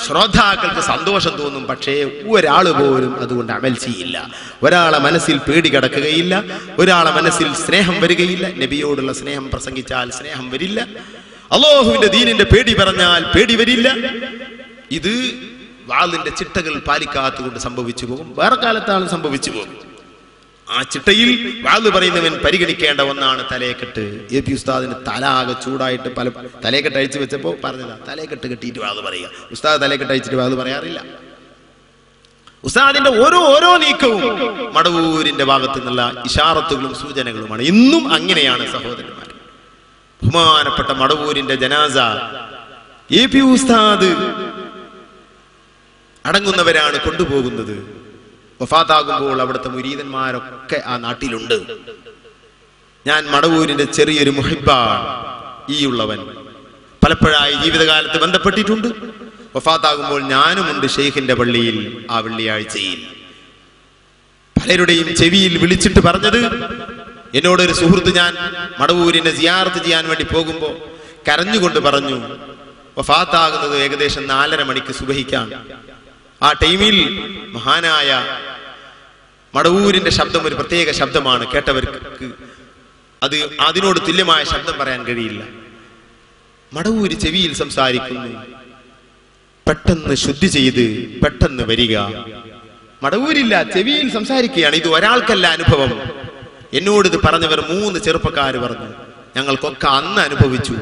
ശ്രോതാക്കൾക്ക് സന്തോഷം തോന്നും, പക്ഷേ ഒരാള് പോലും അതുകൊണ്ട് അമൽ ചെയ്യില്ല. ഒരാളെ മനസ്സിൽ പേടി കിടക്കുകയില്ല, ഒരാളെ മനസ്സിൽ സ്നേഹം വരികയില്ല. നബിയോടുള്ള സ്നേഹം പ്രസംഗിച്ചാൽ സ്നേഹം വരില്ല, അല്ലാഹുവിന്റെ ദീനിന്റെ പേടി പറഞ്ഞാൽ പേടി വരില്ല. ഇത് വാളിന്റെ ചിട്ടകൾ പാലിക്കാത്തുകൊണ്ട് സംഭവിച്ചു പോകും. വേറെ കാലത്താണ് സംഭവിച്ചു പോകും. ആ ചിട്ടയിൽ വാള് പറയുന്നവൻ പരിഗണിക്കേണ്ട ഒന്നാണ് തലയെക്കെട്ട്. AP ഉസ്താദിന് തല ആകെ ചൂടായിട്ട് പല തലയെക്കെട്ട് അഴിച്ചു വെച്ചപ്പോ പറഞ്ഞതാ, തലയെക്കെട്ട് കെട്ടിയിട്ട് വാള് പറയുക. ഉസ്താദ് തലയെക്കെട്ട് അഴിച്ചിട്ട് വാള് പറയാറില്ല. ഉസ്താദിന്റെ ഓരോ നീക്കവും മടവൂരിന്റെ ഭാഗത്തു നിന്നുള്ള ഇഷാറത്തുകളും സൂചനകളുമാണ്. ഇന്നും അങ്ങനെയാണ് സഹോദരന്മാർ. ബഹുമാനപ്പെട്ട മടവൂരിന്റെ ജനാസ AP ഉസ്താദ് അടങ്ങുന്നവരാണ് കൊണ്ടുപോകുന്നത്. വഫാത്താകുമ്പോൾ അവിടുത്തെ മുരീദന്മാരൊക്കെ ആ നാട്ടിലുണ്ട്. ഞാൻ മടവൂരിന്റെ ചെറിയൊരു മുഹിബ്ബാണ് ഈ ഉള്ളവൻ. പലപ്പോഴായി ജീവിതകാലത്ത് ബന്ധപ്പെട്ടിട്ടുണ്ട്. വഫാത്താകുമ്പോൾ ഞാനുമുണ്ട് ഷെയ്ഖിന്റെ പള്ളിയിൽ. ആ വെള്ളിയാഴ്ചയിൽ പലരുടെയും ചെവിയിൽ വിളിച്ചിട്ട് പറഞ്ഞത്, എന്നോടൊരു സുഹൃത്ത് ഞാൻ മടവൂരിനെ സിയാറത്ത് ചെയ്യാൻ വേണ്ടി പോകുമ്പോൾ കരഞ്ഞുകൊണ്ട് പറഞ്ഞു, വഫാത്താകുന്നത് ഏകദേശം 4:30 മണിക്ക് സുബഹിക്കാണ്. ആ ടൈമിൽ മഹാനായ മടവൂരിന്റെ ശബ്ദം ഒരു പ്രത്യേക ശബ്ദമാണ്. കേട്ടവർക്ക് അതിനോട് തുല്യമായ ശബ്ദം പറയാൻ കഴിയില്ല. മടവൂര് ചെവിയിൽ സംസാരിക്കുന്നു, പെട്ടെന്ന് ശുദ്ധി ചെയ്ത് പെട്ടെന്ന് വരിക. മടവൂരില്ല, ചെവിയിൽ സംസാരിക്കുകയാണ്. ഇത് ഒരാൾക്കല്ല അനുഭവം. എന്നോടിത് പറഞ്ഞവർ 3 ചെറുപ്പക്കാർ പറഞ്ഞു. ഞങ്ങൾക്കൊക്കെ അന്ന് അനുഭവിച്ചു.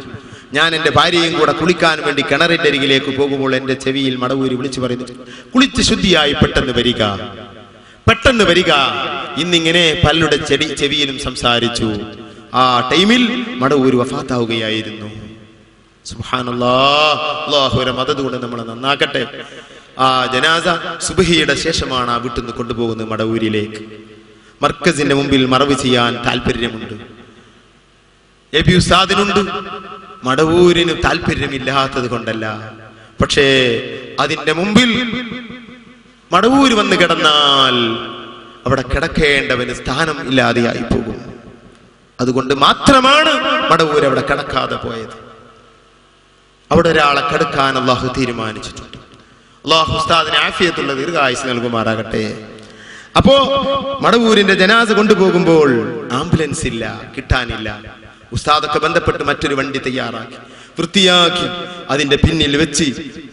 ഞാൻ എൻ്റെ ഭാര്യയും കൂടെ കുളിക്കാൻ വേണ്ടി കിണറിന്റെ അരികിലേക്ക് പോകുമ്പോൾ എൻ്റെ ചെവിയിൽ മടവൂരി വിളിച്ചു പറയുന്നു, കുളിച്ച് ശുദ്ധിയായി പെട്ടെന്ന് വരിക, പെട്ടെന്ന് വരിക. ഇന്നിങ്ങനെ പലരുടെ ചെവിയിലും സംസാരിച്ചു. ആ ടൈമിൽ മടവൂര് വഫാത്താവുകയായിരുന്നു. സുബ്ഹാനല്ലാഹ്, അല്ലാഹുവിന്റെ മദദ് കൊണ്ട് നമ്മളെ നന്നാക്കട്ടെ. ആ ജനാസ സുബ്ഹിയുടെ ശേഷമാണ് ആ വീട്ടിൽ നിന്ന് കൊണ്ടുപോകുന്നത് മടവൂരിലേക്ക്. മർക്കസിന്റെ മുമ്പിൽ മറവ് ചെയ്യാൻ താല്പര്യമുണ്ട്. AP ഉസ്താദിനുണ്ട്. മടവൂരിന് താല്പര്യമില്ലാത്തത് കൊണ്ടല്ല, പക്ഷേ അതിന്റെ മുമ്പിൽ മടവൂര് വന്ന് കിടന്നാൽ അവിടെ കിടക്കേണ്ടവന് സ്ഥാനം ഇല്ലാതെയായി പോകും. അതുകൊണ്ട് മാത്രമാണ് മടവൂര് അവിടെ കിടക്കാതെ പോയത്. അവിടെ ഒരാളെ കിടക്കാൻ അള്ളാഹു തീരുമാനിച്ചിട്ടുണ്ട്. അള്ളാഹു ഉസ്താദിന് ആഫിയത്തുള്ള ദീർഘായുസ് നൽകുമാറാകട്ടെ. അപ്പോ മടവൂരിന്റെ ജനാസ കൊണ്ടുപോകുമ്പോൾ ആംബുലൻസ് ഇല്ല, കിട്ടാനില്ല. ഉസ്താദൊക്കെ ബന്ധപ്പെട്ട് മറ്റൊരു വണ്ടി തയ്യാറാക്കി വൃത്തിയാക്കി അതിന്റെ പിന്നിൽ വെച്ച്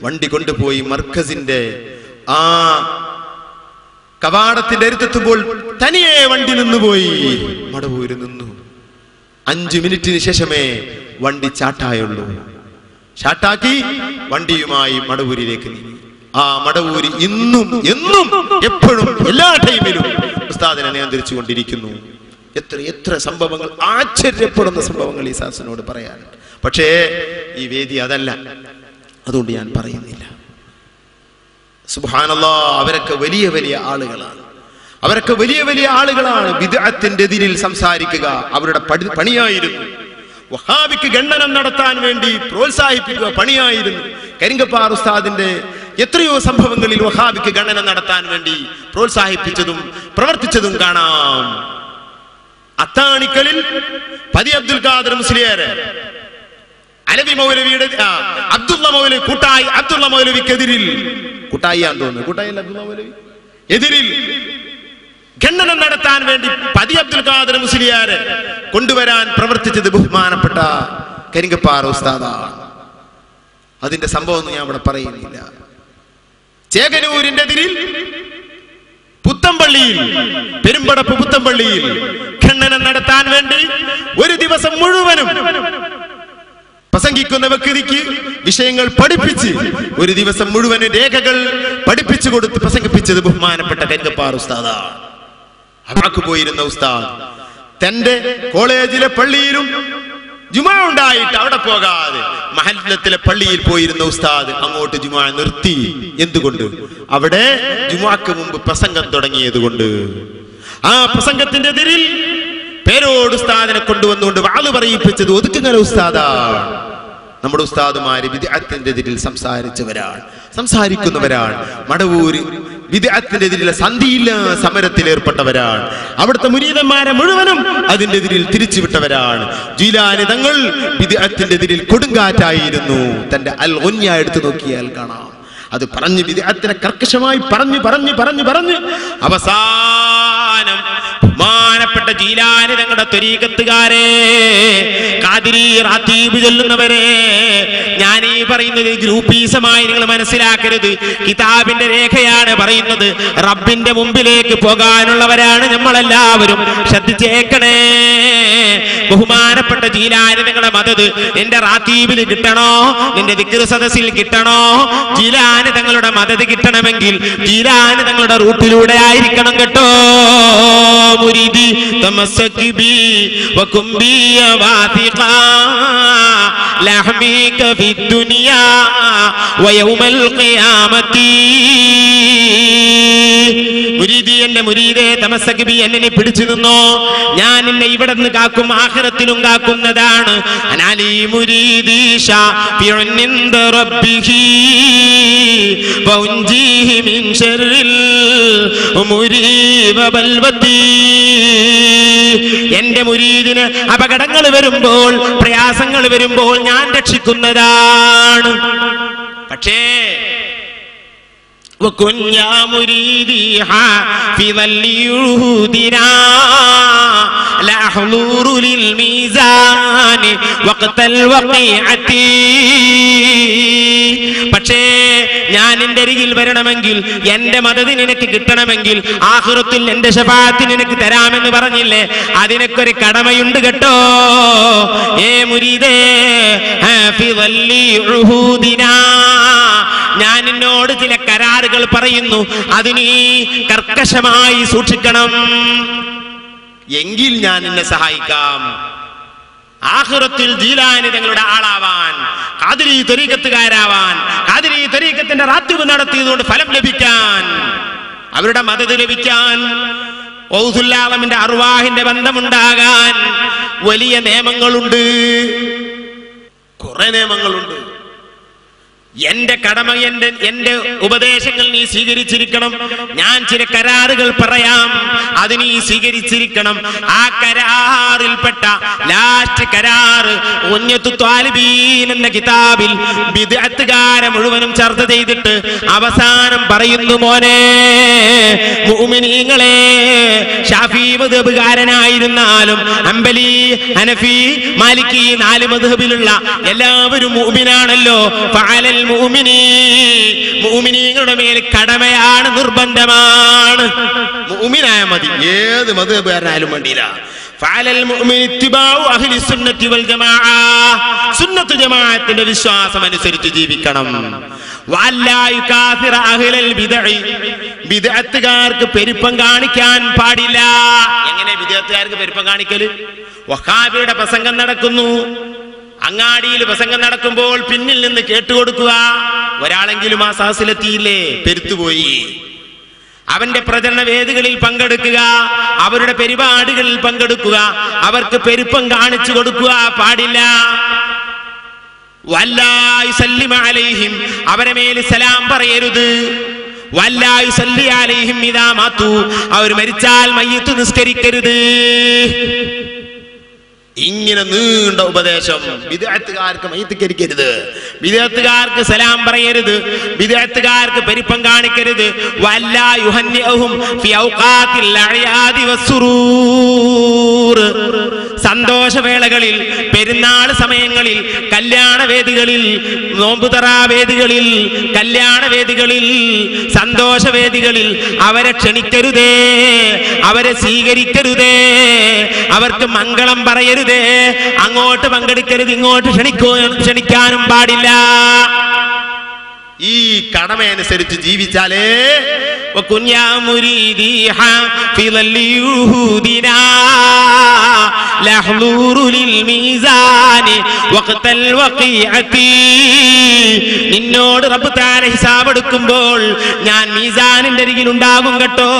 വണ്ടി കൊണ്ടുപോയി മർക്കസിന്റെ ആ കവാടത്തിന്റെ അടുത്തെത്തുമ്പോൾ തനിയെ വണ്ടി നിന്നുപോയി. മടവൂര് നിന്നു. 5 മിനിറ്റിന് ശേഷമേ വണ്ടി ചാട്ടായുള്ളൂ. ചാട്ടാക്കി വണ്ടിയുമായി മടവൂരിലേക്ക് നീങ്ങി. ആ മടവൂര് ഇന്നും എന്നും എപ്പോഴും എല്ലാ ടൈമിലും ഉസ്താദിനെ നിയന്ത്രിച്ചു കൊണ്ടിരിക്കുന്നു. എത്ര സംഭവങ്ങൾ, ആശ്ചര്യപ്പെടുന്ന സംഭവങ്ങൾ ഈ സാസിനോട് പറയാനുണ്ട്. പക്ഷേ ഈ വേദി അതല്ല, അതുകൊണ്ട് ഞാൻ പറയുന്നില്ല. സുബ്ഹാനല്ലാഹ്, അവരൊക്കെ വലിയ വലിയ ആളുകളാണ്. അവരൊക്കെ വലിയ വലിയ ആളുകളാണ്. ബിദ്അത്തിന്റെ എതിരിൽ സംസാരിക്കുക അവരുടെ പണിയായിരുന്നു. വഹാബിക്ക് ഖണ്ഡനം നടത്താൻ വേണ്ടി പ്രോത്സാഹിപ്പിക്കുക പണിയായിരുന്നു. കരിങ്കപ്പാറ ഉസ്താദിന്റെ എത്രയോ സംഭവങ്ങളിൽ വഹാബിക്ക് ഖണ്ഡനം നടത്താൻ വേണ്ടി പ്രോത്സാഹിപ്പിച്ചതും പ്രവർത്തിച്ചതും കാണാം. അത്താണിക്കലിൽ പതി അബ്ദുൽ ഖാദർ മുസ്ലിയാർ അലവി മൗലവിയുടെ അബ്ദുള്ള മൗലവി കൂട്ടായി അബ്ദുള്ള മൗലവിക്കെതിരിൽ കൂട്ടായിയാന്ന് തോന്നുന്നു, കൂട്ടായി അബ്ദുള്ള മൗലവി എതിരിൽ ഖണ്ഡനം നടത്താൻ വേണ്ടി പതി അബ്ദുൽ ഖാദർ മുസ്ലിയാർ കൊണ്ടുവരാൻ പ്രവർത്തിച്ചത് ബഹുമാനപ്പെട്ട കരിങ്കപ്പാറ ഉസ്താദാണ്. അതിന്റെ സംഭവം ഞാൻ ഇവിടെ പറയുന്നില്ല. ചേകനൂരിന്റെ എതിരിൽ പുത്തമ്പള്ളിയിൽ, പെരുമ്പടപ്പ് പുത്തമ്പള്ളിയിൽ ഖണ്ഡനം നടത്താൻ വേണ്ടി ഒരു ദിവസം മുഴുവനും പ്രസംഗിക്കുന്ന വ്യക്തിക്ക് വിഷയങ്ങൾ പഠിപ്പിച്ച് ഒരു ദിവസം മുഴുവൻ രേഖകൾ പഠിപ്പിച്ചു കൊടുത്ത് പ്രസംഗിപ്പിച്ചത് ബഹുമാനപ്പെട്ട കരിങ്ങപ്പാറ ഉസ്താദാണ്. അവർക്ക് പോയിരുന്ന ഉസ്താദ് തന്റെ കോളേജിലെ പള്ളിയിലും ജുമാ ഉണ്ടായിട്ട് അവിടെ പോകാതെ മഹല്ലത്തിലെ പള്ളിയിൽ പോയിരുന്ന ഉസ്താദ് അങ്ങോട്ട് ജുമാ നിർത്തി. എന്തുകൊണ്ട്? അവിടെ ജുമാക്ക് മുമ്പ് പ്രസംഗം തുടങ്ങിയത് കൊണ്ട്. ആ പ്രസംഗത്തിന്റെ എതിരിൽ പേരോട് ഉസ്താദിനെ കൊണ്ടുവന്നുകൊണ്ട് വാള് പറയിപ്പിച്ചത് ഒതുക്കുങ്ങൽ ഉസ്താദാണ്. നമ്മുടെ ഉസ്താദുമാര് ബിദ്അത്തിന്റെ എതിരിൽ സംസാരിക്കുന്നവരാണ്. മടവൂര് ബിദ്അത്തിന്റെ എതിരിലെ സന്ധിയില്ല സമരത്തിൽ ഏർപ്പെട്ടവരാണ്. അവിടുത്തെ മുരീദന്മാരെ മുഴുവനും അതിന്റെ എതിരിൽ തിരിച്ചുവിട്ടവരാണ്. ജീലാനി തങ്ങൾ ബിദ്അത്തിന്റെ എതിരിൽ കൊടുങ്കാറ്റായിരുന്നു. തന്റെ അൽ ഗുന്യ എടുത്തു നോക്കിയാൽ കാണാം. അത് പറഞ്ഞ് ബിദ്അത്തിനെ കർക്കശമായി പറഞ്ഞ് അവസാനം ബഹുമാനപ്പെട്ട ജീലാനി തങ്ങളുടെ ത്വരീഖത്തുകാരെ, ഖാദിരി റാത്തീബ് ചൊല്ലുന്നവരെ, ഞാൻ ഈ പറയുന്നത് ഗ്രൂപ്പീസമായി നിങ്ങൾ മനസ്സിലാക്കരുത്. കിതാബിന്റെ രേഖയാണ് പറയുന്നത്. റബ്ബിന്റെ മുമ്പിലേക്ക് പോകാനുള്ളവരാണ് നമ്മളെല്ലാവരും. ശ്രദ്ധിച്ചേക്കണേ. ബഹുമാനപ്പെട്ട ജീലാനി തങ്ങളുടെ മദദ് എന്റെ റാത്തീബിൽ കിട്ടണോ, നിന്റെ ദിക്ർ സദസ്സിൽ കിട്ടണോ? ജീലാനി തങ്ങളുടെ മദദ് കിട്ടണമെങ്കിൽ ജീലാനി തങ്ങളുടെ റൂട്ടിലൂടെ ആയിരിക്കണം കേട്ടോ. മുരീദി തമസ്സക് ബി വകും ബി വാതിഖാ ലഹ്മിക ഫി ദുനിയാ വയൗമൽ ഖിയാമത്തി. മുരീദി, എന്നെ മുരീദേ, തമസ്സക് ബി, എന്നെ പിടിച്ചു നിന്നോ, ഞാൻ നിന്നെ ഇവിടെ നിന്ന് കാക്കും, ആഖിറത്തിലും കാക്കുന്നതാണ്. അനാലി മുരീദി ശാഫിഉൻ ഇൻദ റബ്ബിഹി വഉൻജിഹി മിൻ ശർറിൽ മുരീബ ബൽവതി. എന്റെ മുരീദിന് അപകടങ്ങൾ വരുമ്പോൾ, പ്രയാസങ്ങൾ വരുമ്പോൾ ഞാൻ രക്ഷിക്കുന്നതാണ്. പക്ഷേ وكن يا مريدي حافظا ليهودنا لا حضور للميزان وقت الوقيعة. പക്ഷേ ഞാൻ നിന്റെ അരികിൽ വരണമെങ്കിൽ, എന്റെ മദദ് നിനക്ക് കിട്ടണമെങ്കിൽ, ആഖിറത്തിൽ എന്റെ ശഫാഅത്ത് നിനക്ക് തരാമെന്ന് പറഞ്ഞില്ലേ, അതിനൊക്കെ കടമയുണ്ട് കേട്ടോ. ഏ മുരീദേ, ഹാഫിദൽ ലിഉഹൂദിനാ, ഞാൻ നിന്നോട് ചില കരാറുകൾ പറയുന്നു, അതിന് കർക്കശമായി സൂക്ഷിക്കണം. എങ്കിൽ ഞാൻ നിന്നെ സഹായിക്കാം. ആഖിറത്തിൽ ജീലാനി തങ്ങളുടെ ആളാവാൻ, ഖാദിരി ത്വരീഖത്തുകാരാവാൻ, ഖാദിരി ത്വരീഖത്തിന്റെ റാത്തിബ് നടത്തിയതുകൊണ്ട് ഫലം ലഭിക്കാൻ, അവരുടെ മദദ് ലഭിക്കാൻ, ഔസുൽ ആലമിന്റെ അർവാഹിന്റെ ബന്ധമുണ്ടാകാൻ വലിയ നിയമങ്ങളുണ്ട്, കുറെ നിയമങ്ങളുണ്ട്. എന്റെ കടമ, എന്റെ ഉപദേശങ്ങൾ നീ സ്വീകരിച്ചിരിക്കണം. ഞാൻ ചില കരാറുകൾ പറയാം, അത് നീ സ്വീകരിച്ചിരിക്കണം. ആ കരാറിൽപ്പെട്ട ലാസ്റ്റ് കരാറ് ഉന്നത്തു ത്വാലിബീൻ എന്ന കിതാബിൽ ബിദ്അത്തുകാരെ മുഴുവനും ചർച്ച ചെയ്തിട്ട് അവസാനം പറയുന്നു, മോനെ മുഅ്മിനീങ്ങളെ, ഷാഫി മദ്ഹബുകാരനായിരുന്നാലും ഹംബലി, ഹനഫി, മാലിക്കി, 4 മദ്ഹബിലുള്ള എല്ലാവരും മുഅ്മിനാണല്ലോ. ഫഅലൽ മുഅ്മിനീങ്ങളുടെ മേൽ കടമയാണ്, നിർബന്ധമാണ്. മുഅ്മിനായ മതി, ഏത് മദ്ഹബുകാരനായാലും വേണ്ടിയില്ല. ഫഅലൽ മുഅ്മിനി ഇത്തിബാഉ അഹ്ലി സുന്നത്തി വൽ ജമാഅ, സുന്നത്ത് ജമാഅത്തിന്റെ വിശ്വാസം അനുസരിച്ച് ജീവിക്കണം. വഅല്ലാ യുകാസിറ അഹ്ലൽ ബിദ്അഇ, ബിദ്അത്തുകാർക്ക് പെരുപ്പം കാണിക്കാൻ പാടില്ല. എങ്ങനെ ബിദ്അത്തുകാർക്ക് പെരുപ്പം കാണിക്കല്? വഹാബിയുടെ പ്രസംഗം നടക്കുന്നു, അങ്ങാടിയിൽ പ്രസംഗം നടക്കുമ്പോൾ പിന്നിൽ നിന്ന് കേട്ടുകൊടുക്കുക. ഒരാളെങ്കിലും ആ സദസ്സിലെത്തിയില്ലേ, പെരുത്തുപോയി. അവന്റെ പ്രചരണ വേദികളിൽ പങ്കെടുക്കുക, അവരുടെ പരിപാടികളിൽ പങ്കെടുക്കുക, അവർക്ക് പെരുപ്പം കാണിച്ചു കൊടുക്കുക പാടില്ല. വല്ലാഹി സല്ലിമ അലൈഹിം, അവരെ മേൽ സലാം പറയരുത്. വല്ലാഹി സല്ലി അലൈഹിം ഇദാ മാതു, അവർ മരിച്ചാൽ മയ്യിത്ത് നിസ്കരിക്കരുത്. ഇങ്ങനെ നീണ്ട ഉപദേശം. ബിദ്അത്തുകാർക്ക് മയ്യിത്കരിക്കരുത്, ബിദ്അത്തുകാർക്ക് സലാം പറയരുത്, ബിദ്അത്തുകാർക്ക് പെരുപ്പം കാണിക്കരുത്. വല്ലാ യുഹന്നിഉഹും ഫി ഔഖാത്തിൽ അഅയാദി വസ്സുറൂർ, സന്തോഷവേളകളിൽ, പെരുന്നാൾ സമയങ്ങളിൽ, കല്യാണവേദികളിൽ, നോമ്പുതറാവേദികളിൽ, കല്യാണവേദികളിൽ, സന്തോഷവേദികളിൽ അവരെ ക്ഷണിക്കരുതേ, അവരെ സ്വീകരിക്കരുതേ, അവർക്ക് മംഗളം പറയരുതേ, അങ്ങോട്ട് പങ്കെടുക്കരുത്, ഇങ്ങോട്ട് ക്ഷണിക്കാനും പാടില്ല. ഈ കടമയനുസരിച്ച് ജീവിച്ചാലേ നിന്നോട് റബ്ബ് തആല ഹിസാബ് എടുക്കുമ്പോൾ ഞാൻ മീസാനിന്റെ അരികിൽ ഉണ്ടാകും കേട്ടോ.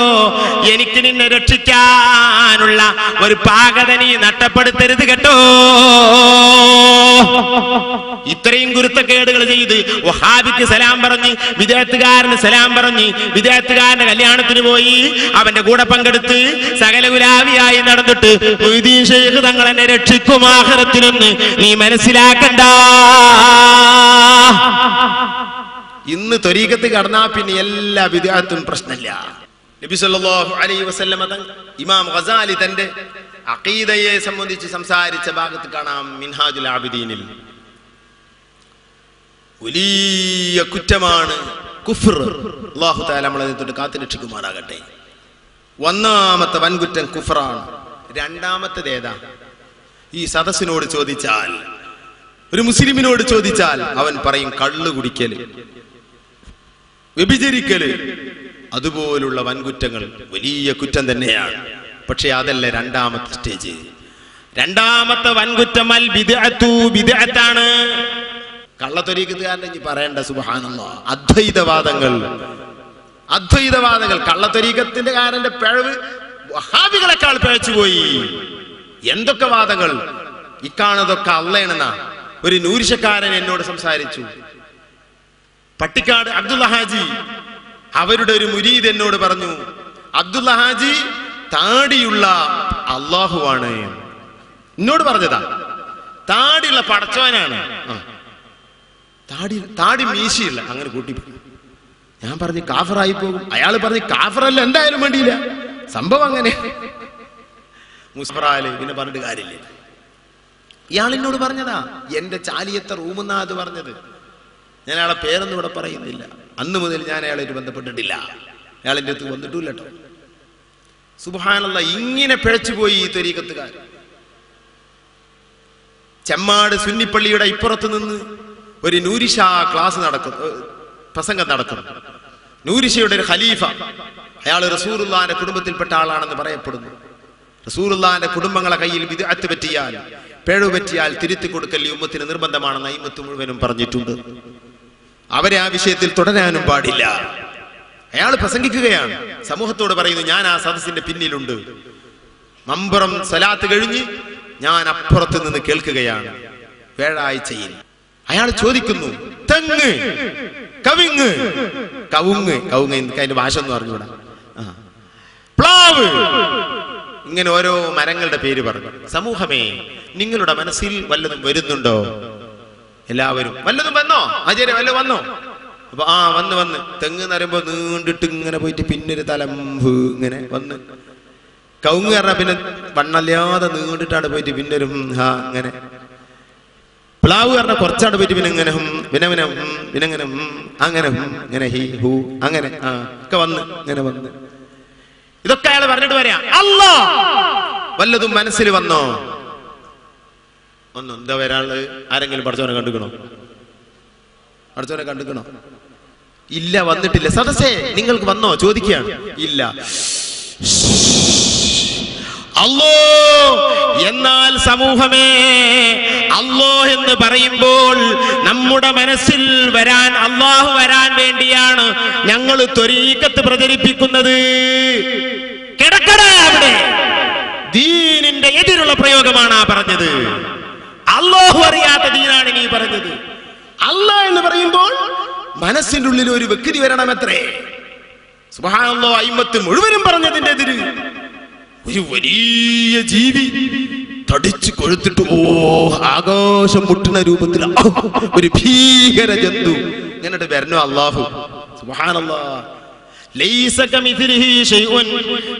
എനിക്ക് നിന്നെ രക്ഷിക്കാനുള്ള ഒരു പാകത നീ നഷ്ടപ്പെടുത്തരുത് കേട്ടോ. ഇത്രയും ഗുരുത്തക്കേടുകൾ ചെയ്ത് വഹാബിക്ക് സലാം പറഞ്ഞ്, വിദേഹത്തുകാരന് സലാം പറഞ്ഞ്, വിദേഹത്തുകാരന്റെ കല്യാണത്തിന് പോയി അവന്റെ കൂടെ പങ്കെടുത്ത് സകല ഗുലാവിയായി നടന്നിട്ട് മൊയ്തീൻ ശൈഖ് തങ്ങൾ എന്നെ രക്ഷിക്കും ആഖിറത്തിലെന്ന് നീ മനസ്സിലാക്കണ്ട. ഇന്ന് ത്വരീഖത്ത് കടന്നാ പിന്നെ എല്ലാ വിദ്യാർത്ഥും പ്രശ്നമില്ല. നബി സല്ലല്ലാഹു അലൈഹി വസല്ലം ഇമാം ഗസാലി തന്റെ അഖീദയെ സംബന്ധിച്ച് സംസാരിച്ച ഭാഗത്ത് കാണാം മിൻഹാജുൽ ആബിദീനിൽ. വലിയ കുറ്റമാണ് കുഫ്ർ. അല്ലാഹു തആല നമ്മളെ തൊട്ട് കാത്തുരക്ഷിക്കുമാറാകട്ടെ. ഒന്നാമത്തെ വൻകുറ്റം കുഫ്റാണ്. രണ്ടാമത്തേത് ഏതാ? ഈ സദസ്സിനോട് ചോദിച്ചാൽ, ഒരു മുസ്ലിമിനോട് ചോദിച്ചാൽ അവൻ പറയും കള്ള് കുടിക്കല്, വ്യഭിചരിക്കല്, അതുപോലുള്ള വൻകുറ്റങ്ങൾ വലിയ കുറ്റം തന്നെയാണ്. പക്ഷെ അതല്ല രണ്ടാമത്തെ സ്റ്റേജ്. രണ്ടാമത്തെ വൻകുറ്റം അൽ ബിദ്അത്തു, ബിദ്അത്താണ്. കള്ളത്വരീഖത്തുകാരനെ ഇനി പറയണ്ട. സുബ്ഹാനല്ലാഹ്. അദ്വൈതവാദങ്ങൾ കള്ളത്വരീഖത്തിന്റെ കാരന്റെ പിഴവ് വഹാബികളെക്കാൾ പിഴച്ചുപോയി. എന്തൊക്കെ വാദങ്ങൾ! ഇക്കാണതൊക്കെ അള്ളയാണെന്നാ ഒരു നൂരിശക്കാരൻ എന്നോട് സംസാരിച്ചു. പട്ടിക്കാട് അബ്ദുള്ള ഹാജി, അവരുടെ ഒരു മുരീദ് എന്നോട് പറഞ്ഞു, അബ്ദുള്ള ഹാജി താടിയുള്ള അള്ളാഹുവാണ്. എന്നോട് പറഞ്ഞതാ, താടിയുള്ള പടച്ചവനാണ്, താടി മീശയില്ല. അങ്ങനെ കൂട്ടി ഞാൻ പറഞ്ഞു കാഫറായി പോകും. അയാൾ പറഞ്ഞു കാഫറല്ല, എന്തായാലും വേണ്ടിയില്ല. സംഭവം അങ്ങനെ മുസ്ഫറാല്, പിന്നെ പറഞ്ഞിട്ട് കാര്യമില്ല. ഇയാൾ എന്നോട് പറഞ്ഞതാ, എന്റെ ചാലിയത്തെ റൂമെന്നാ അത് പറഞ്ഞത്. ഞാൻ അയാളെ പേരൊന്നും ഇവിടെ പറയുന്നില്ല. അന്ന് മുതൽ ഞാൻ അയാളായിട്ട് ബന്ധപ്പെട്ടിട്ടില്ല. അയാളെന്റെ അടുത്ത് വന്നിട്ടില്ല കേട്ടോ. സുബ്ഹാനല്ലാഹ്. ഇങ്ങനെ പിഴച്ചുപോയി ഈ ത്വരീഖത്തുകാർ. ചെമ്മാട് സുന്നിപ്പള്ളിയുടെ ഇപ്പുറത്ത് നിന്ന് ഒരു നൂരിഷ ക്ലാസ് നടക്കുന്നു, പ്രസംഗം നടക്കുന്നു. നൂരിഷയുടെ ഒരു ഖലീഫ, അയാൾ റസൂലുള്ളാഹിന്റെ കുടുംബത്തിൽപ്പെട്ട ആളാണെന്ന് പറയപ്പെടുന്നു. റസൂലുള്ളാഹിന്റെ കുടുംബങ്ങളെ കയ്യിൽ ബിദ്അത്ത് പറ്റിയാൽ, പിഴവ് പറ്റിയാൽ തിരുത്തി കൊടുക്കൽ ഈ ഉമ്മത്തിന് നിർബന്ധമാണെന്ന് ഈ ഉമ്മത്ത് മുഴുവനും പറഞ്ഞിട്ടുണ്ട്. അവരെ ആ വിഷയത്തിൽ തുടരാനും പാടില്ല. അയാൾ പ്രസംഗിക്കുകയാണ്, സമൂഹത്തോട് പറയുന്നു, ഞാൻ ആ സദസ്സിന്റെ പിന്നിലുണ്ട്. മമ്പുറം സലാത്ത് കഴിഞ്ഞ് ഞാൻ അപ്പുറത്ത് നിന്ന് കേൾക്കുകയാണ്. വ്യാഴാഴ്ചയിൽ അയാൾ ചോദിക്കുന്നു, തെങ്ങ്, കവിങ്ങ്, കവുങ്ങ്, കവുങ്ങ് എനിക്ക് അതിന്റെ ഭാഷ ഒന്നും അറിഞ്ഞൂടാ, പ്ലാവ്, ഇങ്ങനെ ഓരോ മരങ്ങളുടെ പേര് പറഞ്ഞു. സമൂഹമേ, നിങ്ങളുടെ മനസ്സിൽ വല്ലതും വരുന്നുണ്ടോ? എല്ലാവരും വല്ലതും വന്നോ? ആചാര്യ വല്ലതും വന്നോ? അപ്പൊ വന്ന് തെങ്ങ് എന്ന് പറയുമ്പോ നീണ്ടിട്ട് ഇങ്ങനെ പോയിട്ട് പിന്നൊരു തലമ്പ് ഇങ്ങനെ വന്ന്, കവുങ്ങ് പറഞ്ഞാൽ പിന്നെ വണ്ണല്ലാതെ നീണ്ടിട്ടാണ് പോയിട്ട് പിന്നൊരു ഇങ്ങനെ, പ്ലാവ് പറഞ്ഞാൽ കുറച്ചാണ് പോയിട്ട് പിന്നെ ഇങ്ങനെ പിന്നെങ്ങനെ അങ്ങനെ ഇങ്ങനെ ഹി ഹു അങ്ങനെ ഒക്കെ വന്ന് ഇങ്ങനെ വന്ന്. ഇതൊക്കെ അയാൾ പറഞ്ഞിട്ട് പറയാ, അല്ലാ വല്ലതും മനസ്സിൽ വന്നോ? ഒന്നും എന്താ ഒരാള് ആരെങ്കിലും പഠിച്ചവനെ കണ്ടുക്കണോ? പഠിച്ചവനെ കണ്ടുക്കണോ? ഇല്ല, വന്നിട്ടില്ല. സദസ്സേ നിങ്ങൾക്ക് വന്നോ ചോദിക്കുകയാണ്. ഇല്ല. അല്ലോ. എന്നാൽ സമൂഹമേ, അല്ലോ എന്ന് പറയുമ്പോൾ നമ്മുടെ മനസ്സിൽ വരാൻ, അള്ളാഹു വരാൻ വേണ്ടിയാണ് ഞങ്ങൾ ത്വരീഖത്ത് പ്രചരിപ്പിക്കുന്നത്. കിടക്കട അവിടെ. ദീനിന്റെ എതിരുള്ള പ്രയോഗമാണ് ആ പറഞ്ഞത്. അല്ലാഹു അറിയാത്ത ദീനാണ് നീ പറഞ്ഞത്. അല്ലാഹ് എന്ന് പറയുമ്പോൾ മനസ്സിന്റെ ഉള്ളിൽ ഒരു വ്യക്തി വരണമെത്രേ. സുബ്ഹാനല്ലാഹ്. അയിമ്മത്ത് മുഴുവനും പറഞ്ഞതിന്റെ എതിര് ഒരു വലിയ ജീവി തടിച്ചു കൊഴുത്തിട്ട് ആകാശം മുട്ടുന്ന രൂപത്തിൽ ഒരു ഭീകര ജന്തു എന്നിട്ട് വരണോ അല്ലാഹു. സുബ്ഹാനല്ലാഹ്. ലൈസ കമിസ്ലിഹി ശൈഉൻ,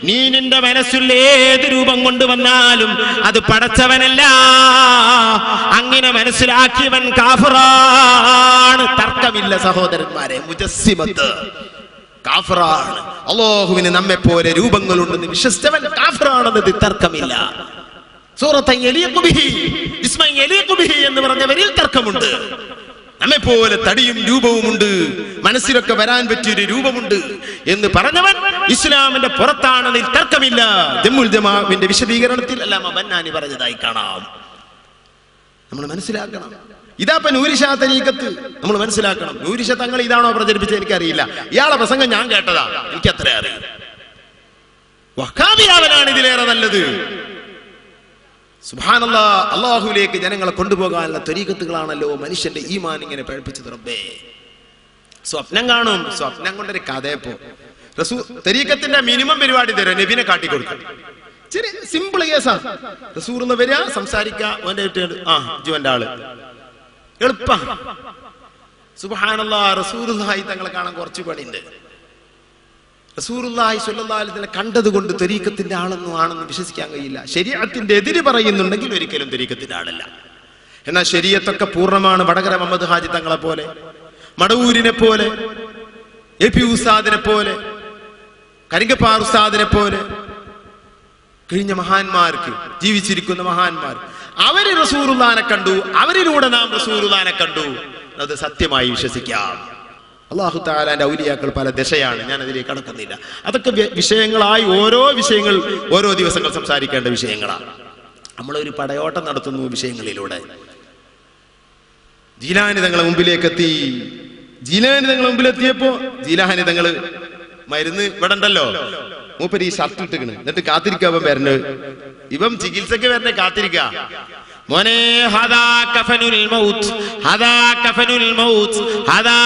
നീ നിന്റെ മനസ്സിൽ ഏത് രൂപം കൊണ്ടുവന്നാലും അത് പടച്ചവനല്ല. അങ്ങനെ മനസ്സിലാക്കിയവൻ കാഫിറാണ്. തർക്കമില്ല സഹോദരന്മാരെ. മുജസ്സിമത്ത് കാഫിറാണ്. അല്ലാഹുവിന് നമ്മെ പോലെ രൂപങ്ങളുണ്ടെന്ന് വിശ്വസിച്ചവൻ കാഫിറാണെന്നത് തർക്കമില്ല. സൂറത്തൻ യലീഖു ബിഹി ഇസ്മൻ യലീഖു ബിഹി എന്ന് പറഞ്ഞവരിൽ തർക്കമുണ്ട്. നമ്മെ പോലെ തടിയും രൂപവുമുണ്ട്, മനസ്സിലൊക്കെ വരാൻ പറ്റിയൊരു രൂപമുണ്ട് എന്ന് പറഞ്ഞവൻ ഇസ്ലാമിന്റെ പുറത്താണെന്നതിൽ തർക്കമില്ല. ജമ്മുൽ ജമാഅത്തിന്റെ വിശദീകരണത്തിൽ അല്ലാമ ബന്നാനി പറഞ്ഞതായി കാണാം. നമ്മൾ മനസ്സിലാക്കണം. ഇതാപ്പ നൂരിഷാ തരീഖത്ത് നമ്മൾ മനസ്സിലാക്കണം. നൂരിഷ തങ്ങൾ ഇതാണോ പ്രചരിപ്പിച്ചത് എനിക്കറിയില്ല. ഇയാളെ പ്രസംഗം ഞാൻ കേട്ടതാ, എനിക്കത്രേ അറിയാം. വഹാബിയാവനാണ് ഇതിലേറെ നല്ലത്. സുബ്ഹാനല്ലാഹ്, അല്ലാഹുവിലേക്ക് ജനങ്ങളെ കൊണ്ടുപോകാനുള്ള തരീഖത്തുകളാണല്ലോ മനുഷ്യന്റെ ഈമാൻ ഇങ്ങനെ പഴിപ്പിച്ചത്. റബ്ബേ, സ്വപ്നം കാണും. സ്വപ്നം കൊണ്ടൊരു കഥയപ്പോ തരീഖത്തിന്റെ മിനിമം പരിപാടി തരാം. നബിനെ കാട്ടിക്കൊടുക്കും. ചെറിയ സിമ്പിൾ കേസാ. റസൂൽ വരിക, സംസാരിക്കുക, ഓന്റെ ജീവന്റെ ആള്, എളുപ്പ. സുബ്ഹാനല്ലാഹ്, റസൂലുള്ളാഹി തങ്ങളെ കാണാൻ കുറച്ച് പണിയുണ്ട്. റസൂലുള്ളാഹി സ്വല്ലല്ലാഹു അലൈഹി വസല്ലം കണ്ടതുകൊണ്ട് തരീഖത്തിന്റെ ആണെന്ന് വിശ്വസിക്കാൻ കഴിയില്ല. ശരീഅത്തിന്റെ എതിര് പറയുന്നുണ്ടെങ്കിൽ ഒരിക്കലും തരീഖത്തിന്റെ ആളല്ല. എന്നാൽ ശരീഅത്തൊക്കെ പൂർണ്ണമാണ്. വടകര മുഹമ്മദ് ഹാജി തങ്ങളെ പോലെ, മടവൂരിനെ പോലെ, എപി ഉസ്താദിനെ പോലെ, കരിങ്കപ്പാർ ഉസ്താദിനെ പോലെ കഴിഞ്ഞ മഹാന്മാർക്ക്, ജീവിച്ചിരിക്കുന്ന മഹാന്മാർ, അവര് റസൂലുള്ളാഹിനെ കണ്ടു. അവരിലൂടെ നാം റസൂലുള്ളാഹിനെ കണ്ടു. അത് സത്യമായി വിശ്വസിക്കാം. അല്ലാഹു തആലാന്റെ ഔലിയാക്കൾ പല ദശയാണ്. ഞാൻ അതിലേക്ക് കടക്കുന്നില്ല. അതൊക്കെ വിഷയങ്ങളായി ഓരോ വിഷയങ്ങൾ ഓരോ ദിവസങ്ങൾ സംസാരിക്കേണ്ട വിഷയങ്ങളാണ്. നമ്മളൊരു പടയോട്ടം നടത്തുന്നു വിഷയങ്ങളിലൂടെ. ജീലാനി തങ്ങളെ മുമ്പിലേക്ക് എത്തി. ജീലാനി തങ്ങളെ മുമ്പിലെത്തിയപ്പോ ജീലാനി തങ്ങള് മരുന്ന് ഇവിടെ ഉണ്ടല്ലോ, മൂപ്പര് ഈ ഷർട്ട് ഇട്ടിക്കണ്. എന്നിട്ട് കാത്തിരിക്കാൻ വരണത്. ഇവൻ ചികിത്സക്ക് വരണേ കാത്തിരിക്ക. മോനെ, ഹദാ കഫനുൽ മൗത്ത്, ഹദാ കഫനുൽ മൗത്ത്, ഹദാ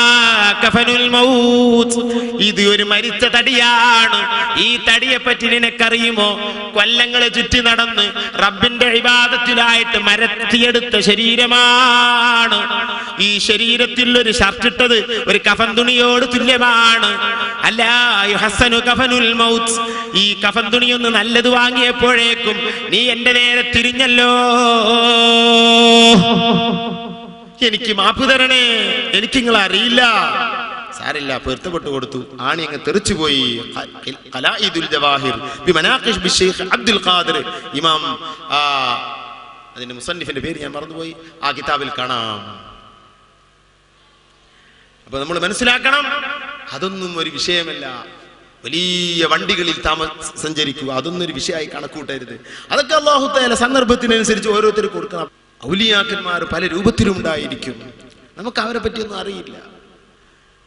കഫനുൽ മൗത്ത്. ഇത് ഒരു മരിച്ച തടിയാണ്. ഈ തടിയെ പറ്റി നിനക്കറിയുമോ? കൊല്ലങ്ങളെ ചുറ്റി നടന്ന് റബ്ബിന്റെ ഇബാദത്തിലായിട്ട് മരത്തിയെടുത്ത ശരീരമാണ്. ഈ ശരീരത്തിൽ ഒരു ഷർട്ട് ഇട്ടത് ഒരു കഫൻ തുണിയോട് തുല്യമാണ്. അല്ലാ യുഹസ്സനു കഫനുൽ മൗത്ത്. ഈ കഫൻ തുണിയൊന്ന് നല്ലത് വാങ്ങിയപ്പോഴേക്കും നീ എന്റെ നേരെ തിരിഞ്ഞല്ലോ. എനിക്ക് മാപ്പ് തരണേ, എനിക്ക് നിങ്ങളെ അറിയില്ല. സാരില്ല, പൊരുത്തപ്പെട്ടു കൊടുത്തു. ആണി അങ്ങ് തെറിച്ചുപോയി. ഖലാഇദുൽ ജവാഹിർ ബി മനാഖിബ് ബിശൈഖ് അബ്ദുൽ ഖാദിർ ഇമാം, അതിന്റെ മുസന്നിഫിന്റെ പേര് ഞാൻ മറന്നുപോയി, ആ കിതാബിൽ കാണാം. അപ്പൊ നമ്മൾ മനസ്സിലാക്കണം, അതൊന്നും ഒരു വിഷയമല്ല. വലിയ വണ്ടികളിൽ സഞ്ചരിക്കുക, അതൊന്നും ഒരു വിഷയമായി കണക്കൂട്ടരുത്. അതൊക്കെ അല്ലാഹു തആല സന്ദർഭത്തിനനുസരിച്ച് ഓരോരുത്തർക്ക് കൊടുക്കണം. ഔലിയാക്കന്മാർ പല രൂപത്തിലും ഉണ്ടായിരിക്കും. നമുക്ക് അവരെ പറ്റിയൊന്നും അറിയില്ല.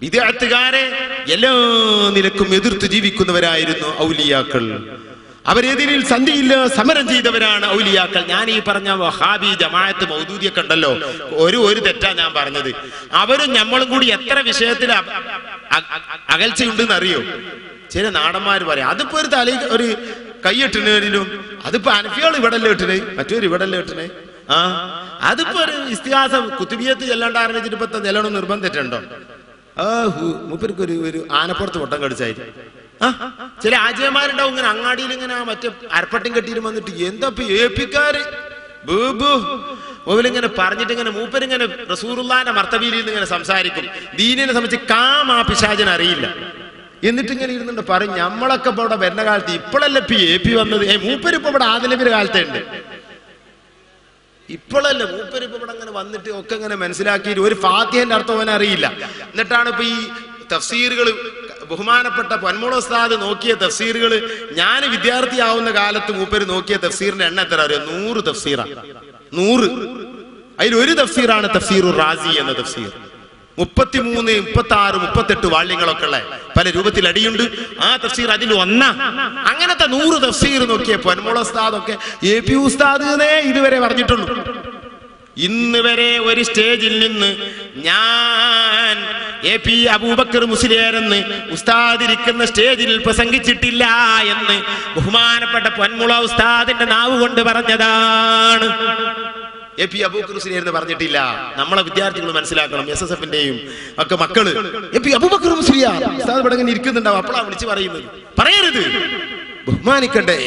ബിദ്അത്തുകാരെ എല്ലാ നിലക്കും എതിർത്ത് ജീവിക്കുന്നവരായിരുന്നു ഔലിയാക്കൾ. അവരെതിരിൽ സന്ധിയില്ല സമരം ചെയ്തവരാണ് ഔലിയാക്കൾ. ഞാൻ ഈ പറഞ്ഞ വഹാബി ജമാഅത്ത് മൗദൂദിയൊക്കെ ഉണ്ടല്ലോ, ഒരു തെറ്റാ ഞാൻ പറഞ്ഞത്. അവരും നമ്മളും കൂടി എത്ര വിഷയത്തിൽ അകൽച്ചയുണ്ടെന്ന് അറിയോ? ചില നാടന്മാര് പറയാം അതിപ്പോ ഒരു കൈയിട്ടിനും അതിപ്പോ അനഫികൾ ഇവിടല്ലേ ഇട്ടിന്, മറ്റൊരു ഇവിടല്ലേ ഇട്ടിന്. അതിപ്പോ ഒരു ഇസ്തിഹാസം കുത്തുബിയത്ത് ചെല്ലാണ്ടാരണിച്ചിട്ട് ഇപ്പത്തെ ചെല്ലണം നിർബന്ധിട്ടുണ്ടോ? മൂപ്പർക്ക് ഒരു ആനപ്പുറത്ത് പൊട്ടം കടിച്ചായിട്ട്. ചില ആചാര്യന്മാരുണ്ടാവും ഇങ്ങനെ അങ്ങാടിയിൽ ഇങ്ങനെ മറ്റേ അരപ്പട്ടും കെട്ടിയിട്ട് വന്നിട്ട് എന്താ ഏപ്പിക്കാര് ഓലിങ്ങനെ പറഞ്ഞിട്ട് ഇങ്ങനെ മൂപ്പരിങ്ങനെ റസൂലുള്ളാഹിന്റെ മർത്തബയിൽ നിന്ന് ഇങ്ങനെ സംസാരിക്കും. ദീനിനെ സംബന്ധിച്ച് ആ പിശാചിന് അറിയില്ല. എന്നിട്ട് ഇങ്ങനെ ഇരുന്നുണ്ട് പറയും, നമ്മളൊക്കെ ഇപ്പൊ ഇവിടെ വരുന്ന കാലത്ത് ഇപ്പോഴല്ലേ ഏപ്പി വന്നത്. മൂപ്പരിപ്പോ ഇവിടെ ആദിലബിന്റെ കാലത്തെ ഉണ്ട്, ഇപ്പോഴല്ല. മൂപ്പരിപ്പോ ഇവിടെ അങ്ങനെ വന്നിട്ട് ഒക്കെ ഇങ്ങനെ മനസ്സിലാക്കിയിട്ട് ഒരു ഫാത്തിഹന്റെ അർത്ഥം അവനെ അറിയില്ല. എന്നിട്ടാണ് ഇപ്പൊ ഈ തഫ്സീറുകൾ, ബഹുമാനപ്പെട്ട പൊന്മുള ഉസ്താദ് നോക്കിയ തഫ്സീറുകൾ, ഞാൻ വിദ്യാർത്ഥിയാവുന്ന കാലത്ത് മൂപ്പര് നോക്കിയ തഫ്സീറിന്റെ എണ്ണം എത്ര അറിയോ? 100 തഫ്സീറാണ്. 100. അതിലൊരു തഫ്സീറാണ് തഫ്സീറുർ റാസി എന്ന തഫ്സീർ. 33, 36, 38 വാള്യങ്ങളൊക്കെ ഉള്ള പല രൂപത്തിൽ അടിയുണ്ട്. ആ തഫ്സീർ അതിൽ ഒന്നാ. അങ്ങനത്തെ 100 തഫ്സീർ നോക്കിയ പൊന്മുള ഉസ്താദൊക്കെ AP ഉസ്താദ് ഇതുവരെ പറഞ്ഞിട്ടുള്ളൂ. ഇന്ന് വരെ ഒരു സ്റ്റേജിൽ നിന്ന് ഞാൻ AP അബൂബക്കർ മുസ്ലിയാർ എന്ന് ഉസ്താദിരിക്കുന്ന സ്റ്റേജിൽ പ്രസംഗിച്ചിട്ടില്ല എന്ന് ബഹുമാനപ്പെട്ട പൊന്മുള ഉസ്താദിന്റെ നാവ് കൊണ്ട് പറഞ്ഞതാണ്. AP അബൂബക്കർ മുസ്ലിയാർ എന്ന് പറഞ്ഞിട്ടില്ല. നമ്മളെ വിദ്യാർത്ഥികൾ മനസ്സിലാക്കണം, SSFന്റെയും ഒക്കെ മക്കള് AP അബൂബക്കർ മുസ്ലിയാർ ഉസ്താദ് ഇവിടെ ഇങ്ങനെ ഇരിക്കുന്നുണ്ടാവും, അപ്പോഴാ വിളിച്ച് പറയുന്നത്. പറയരുത്, ബഹുമാനിക്കണ്ടേ.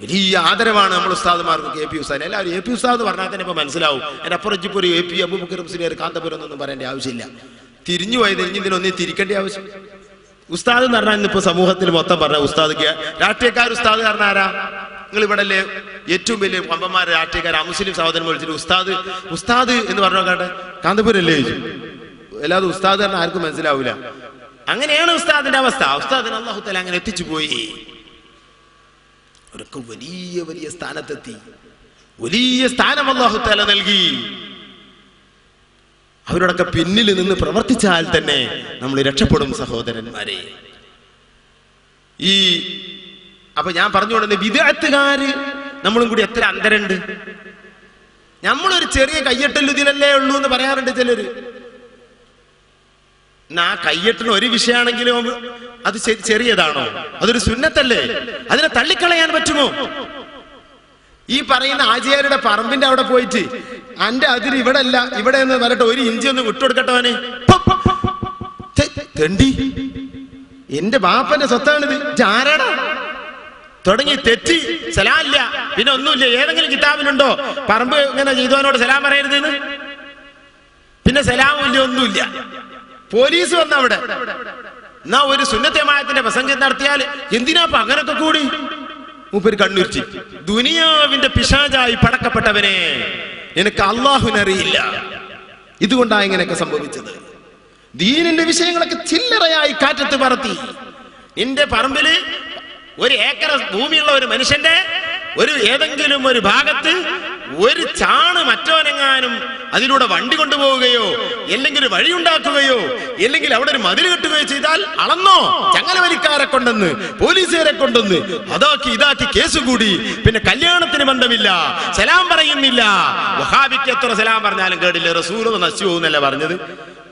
വലിയ ആദരവാണ് നമ്മൾ ഉസ്താദുമാർക്ക് AP ഉസ്താദ്. എല്ലാവരും AP ഉസ്താദ് പറഞ്ഞാൽ തന്നെ ഇപ്പൊ മനസ്സിലാവും. എന്റെ അപ്പുറം ഒരു AP അബൂബക്കർ മുസ്ലിയാർ കാന്തപുരം എന്നൊന്നും പറയേണ്ട ആവശ്യമില്ല. തിരിഞ്ഞു പോയത് ഇതിനൊന്നും തിരിക്കേണ്ട ആവശ്യം. ഉസ്താദ് എന്ന് പറഞ്ഞാൽ ഇന്നിപ്പോ സമൂഹത്തിൽ മൊത്തം പറഞ്ഞ ഉസ്താദ് രാഷ്ട്രീയക്കാർ ഉസ്താദ് പറഞ്ഞ ആരാ? നിങ്ങൾ ഇവിടെ അല്ലേ ഏറ്റവും വലിയ പമ്പന്മാരെ രാഷ്ട്രീയക്കാർ മുസ്ലിം സഹോദരൻ വിളിച്ചിട്ട് ഉസ്താദ് ഉസ്താദ് എന്ന് പറഞ്ഞു നോക്കാട്ടെ, കാന്തപുരല്ലേ ചോദിച്ചു. അല്ലാതെ ഉസ്താദ് പറഞ്ഞാൽ ആർക്കും മനസ്സിലാവൂല. അങ്ങനെയാണ് ഉസ്താദിന്റെ അവസ്ഥ. ഉസ്താദിന് അല്ലാഹു തആല അങ്ങനെ എത്തിച്ചു പോയി. അവരൊക്കെ വലിയ വലിയ സ്ഥാനത്തെത്തി, വലിയ സ്ഥാനം അല്ലാഹു തആല നൽകി. അവരോടൊക്കെ പിന്നിൽ നിന്ന് പ്രവർത്തിച്ചാൽ തന്നെ നമ്മൾ രക്ഷപ്പെടും സഹോദരന്മാരെ. അപ്പൊ ഞാൻ പറഞ്ഞുകൊണ്ടു വിദഅത്തുകാര് നമ്മളും കൂടി എത്ര അന്തരണ്ട്. നമ്മളൊരു ചെറിയ കയ്യെട്ടലുതിലല്ലേ ഉള്ളൂ എന്ന് പറയാറുണ്ട് ചിലര്. ആ കയ്യെട്ടിന് ഒരു വിഷയമാണെങ്കിലും അത് ചെറിയതാണോ? അതൊരു സുന്നത്തല്ലേ? അതിനെ തള്ളിക്കളയാൻ പറ്റുമോ? ഈ പറയുന്ന ആചാര്യരുടെ പറമ്പിന്റെ അവിടെ പോയിട്ട് അന്റെ അതിൽ ഇവിടെ അല്ല ഇവിടെ എന്ന് പറഞ്ഞിട്ട് 1 ഇഞ്ച് ഒന്ന് വിട്ടുകൊടുക്കട്ടവനെ. തെണ്ടി, എന്റെ ബാപ്പന്റെ സ്വത്താണിത്, ആരാടാ തുടങ്ങി തെറ്റി. സലാമില്ല, പിന്നെ ഒന്നുമില്ല. ഏതെങ്കിലും കിതാബിലുണ്ടോ പറമ്പ് ഇങ്ങനെ ചെയ്തവനോട് സലാം പറയരുതെന്ന്? പിന്നെ സലാമും ഇല്ല, ഒന്നുമില്ല. പോലീസ് വന്ന അവിടെ എന്നാ ഒരു സുന്നത്തമായത്തിന്റെ പ്രസംഗം നടത്തിയാൽ എന്തിനാ അങ്ങനൊക്കെ കൂടി? മൂപ്പര് കണ്ണുരിച്ച്, ദുനിയാവിന്റെ പിശാചായി പടക്കപ്പെട്ടവനെ, നിനക്ക് അള്ളാഹുവിനറിയില്ല. ഇതുകൊണ്ടാണ് ഇങ്ങനെയൊക്കെ സംഭവിച്ചത്. ദീനിന്റെ വിഷയങ്ങളൊക്കെ ചില്ലറയായി കാറ്റത്ത് പറത്തി. നിന്റെ പറമ്പില് 1 ഏക്കർ ഭൂമിയുള്ള ഒരു മനുഷ്യന്റെ ഏതെങ്കിലും ഒരു ഭാഗത്ത് ഒരു ചാണ് മറ്റോനെങ്ങാനും അതിലൂടെ വണ്ടി കൊണ്ടുപോവുകയോ അല്ലെങ്കിൽ വഴിയുണ്ടാക്കുകയോ അല്ലെങ്കിൽ അവിടെ ഒരു മതിൽ കെട്ടുകയോ ചെയ്താൽ അളന്നോ, ചങ്ങലവലിക്കാരെ കൊണ്ടെന്ന് പോലീസുകാരെ കൊണ്ടെന്ന് അതാക്കി ഇതാക്കി കേസ് കൂടി. പിന്നെ കല്യാണത്തിന് ബന്ധമില്ല, സലാം പറയുന്നില്ല. വഹാബിക്ക് എത്ര സലാം പറഞ്ഞാലും കേടില്ല, റസൂൽ നശിച്ചു പോകുന്നല്ലേ പറഞ്ഞത്.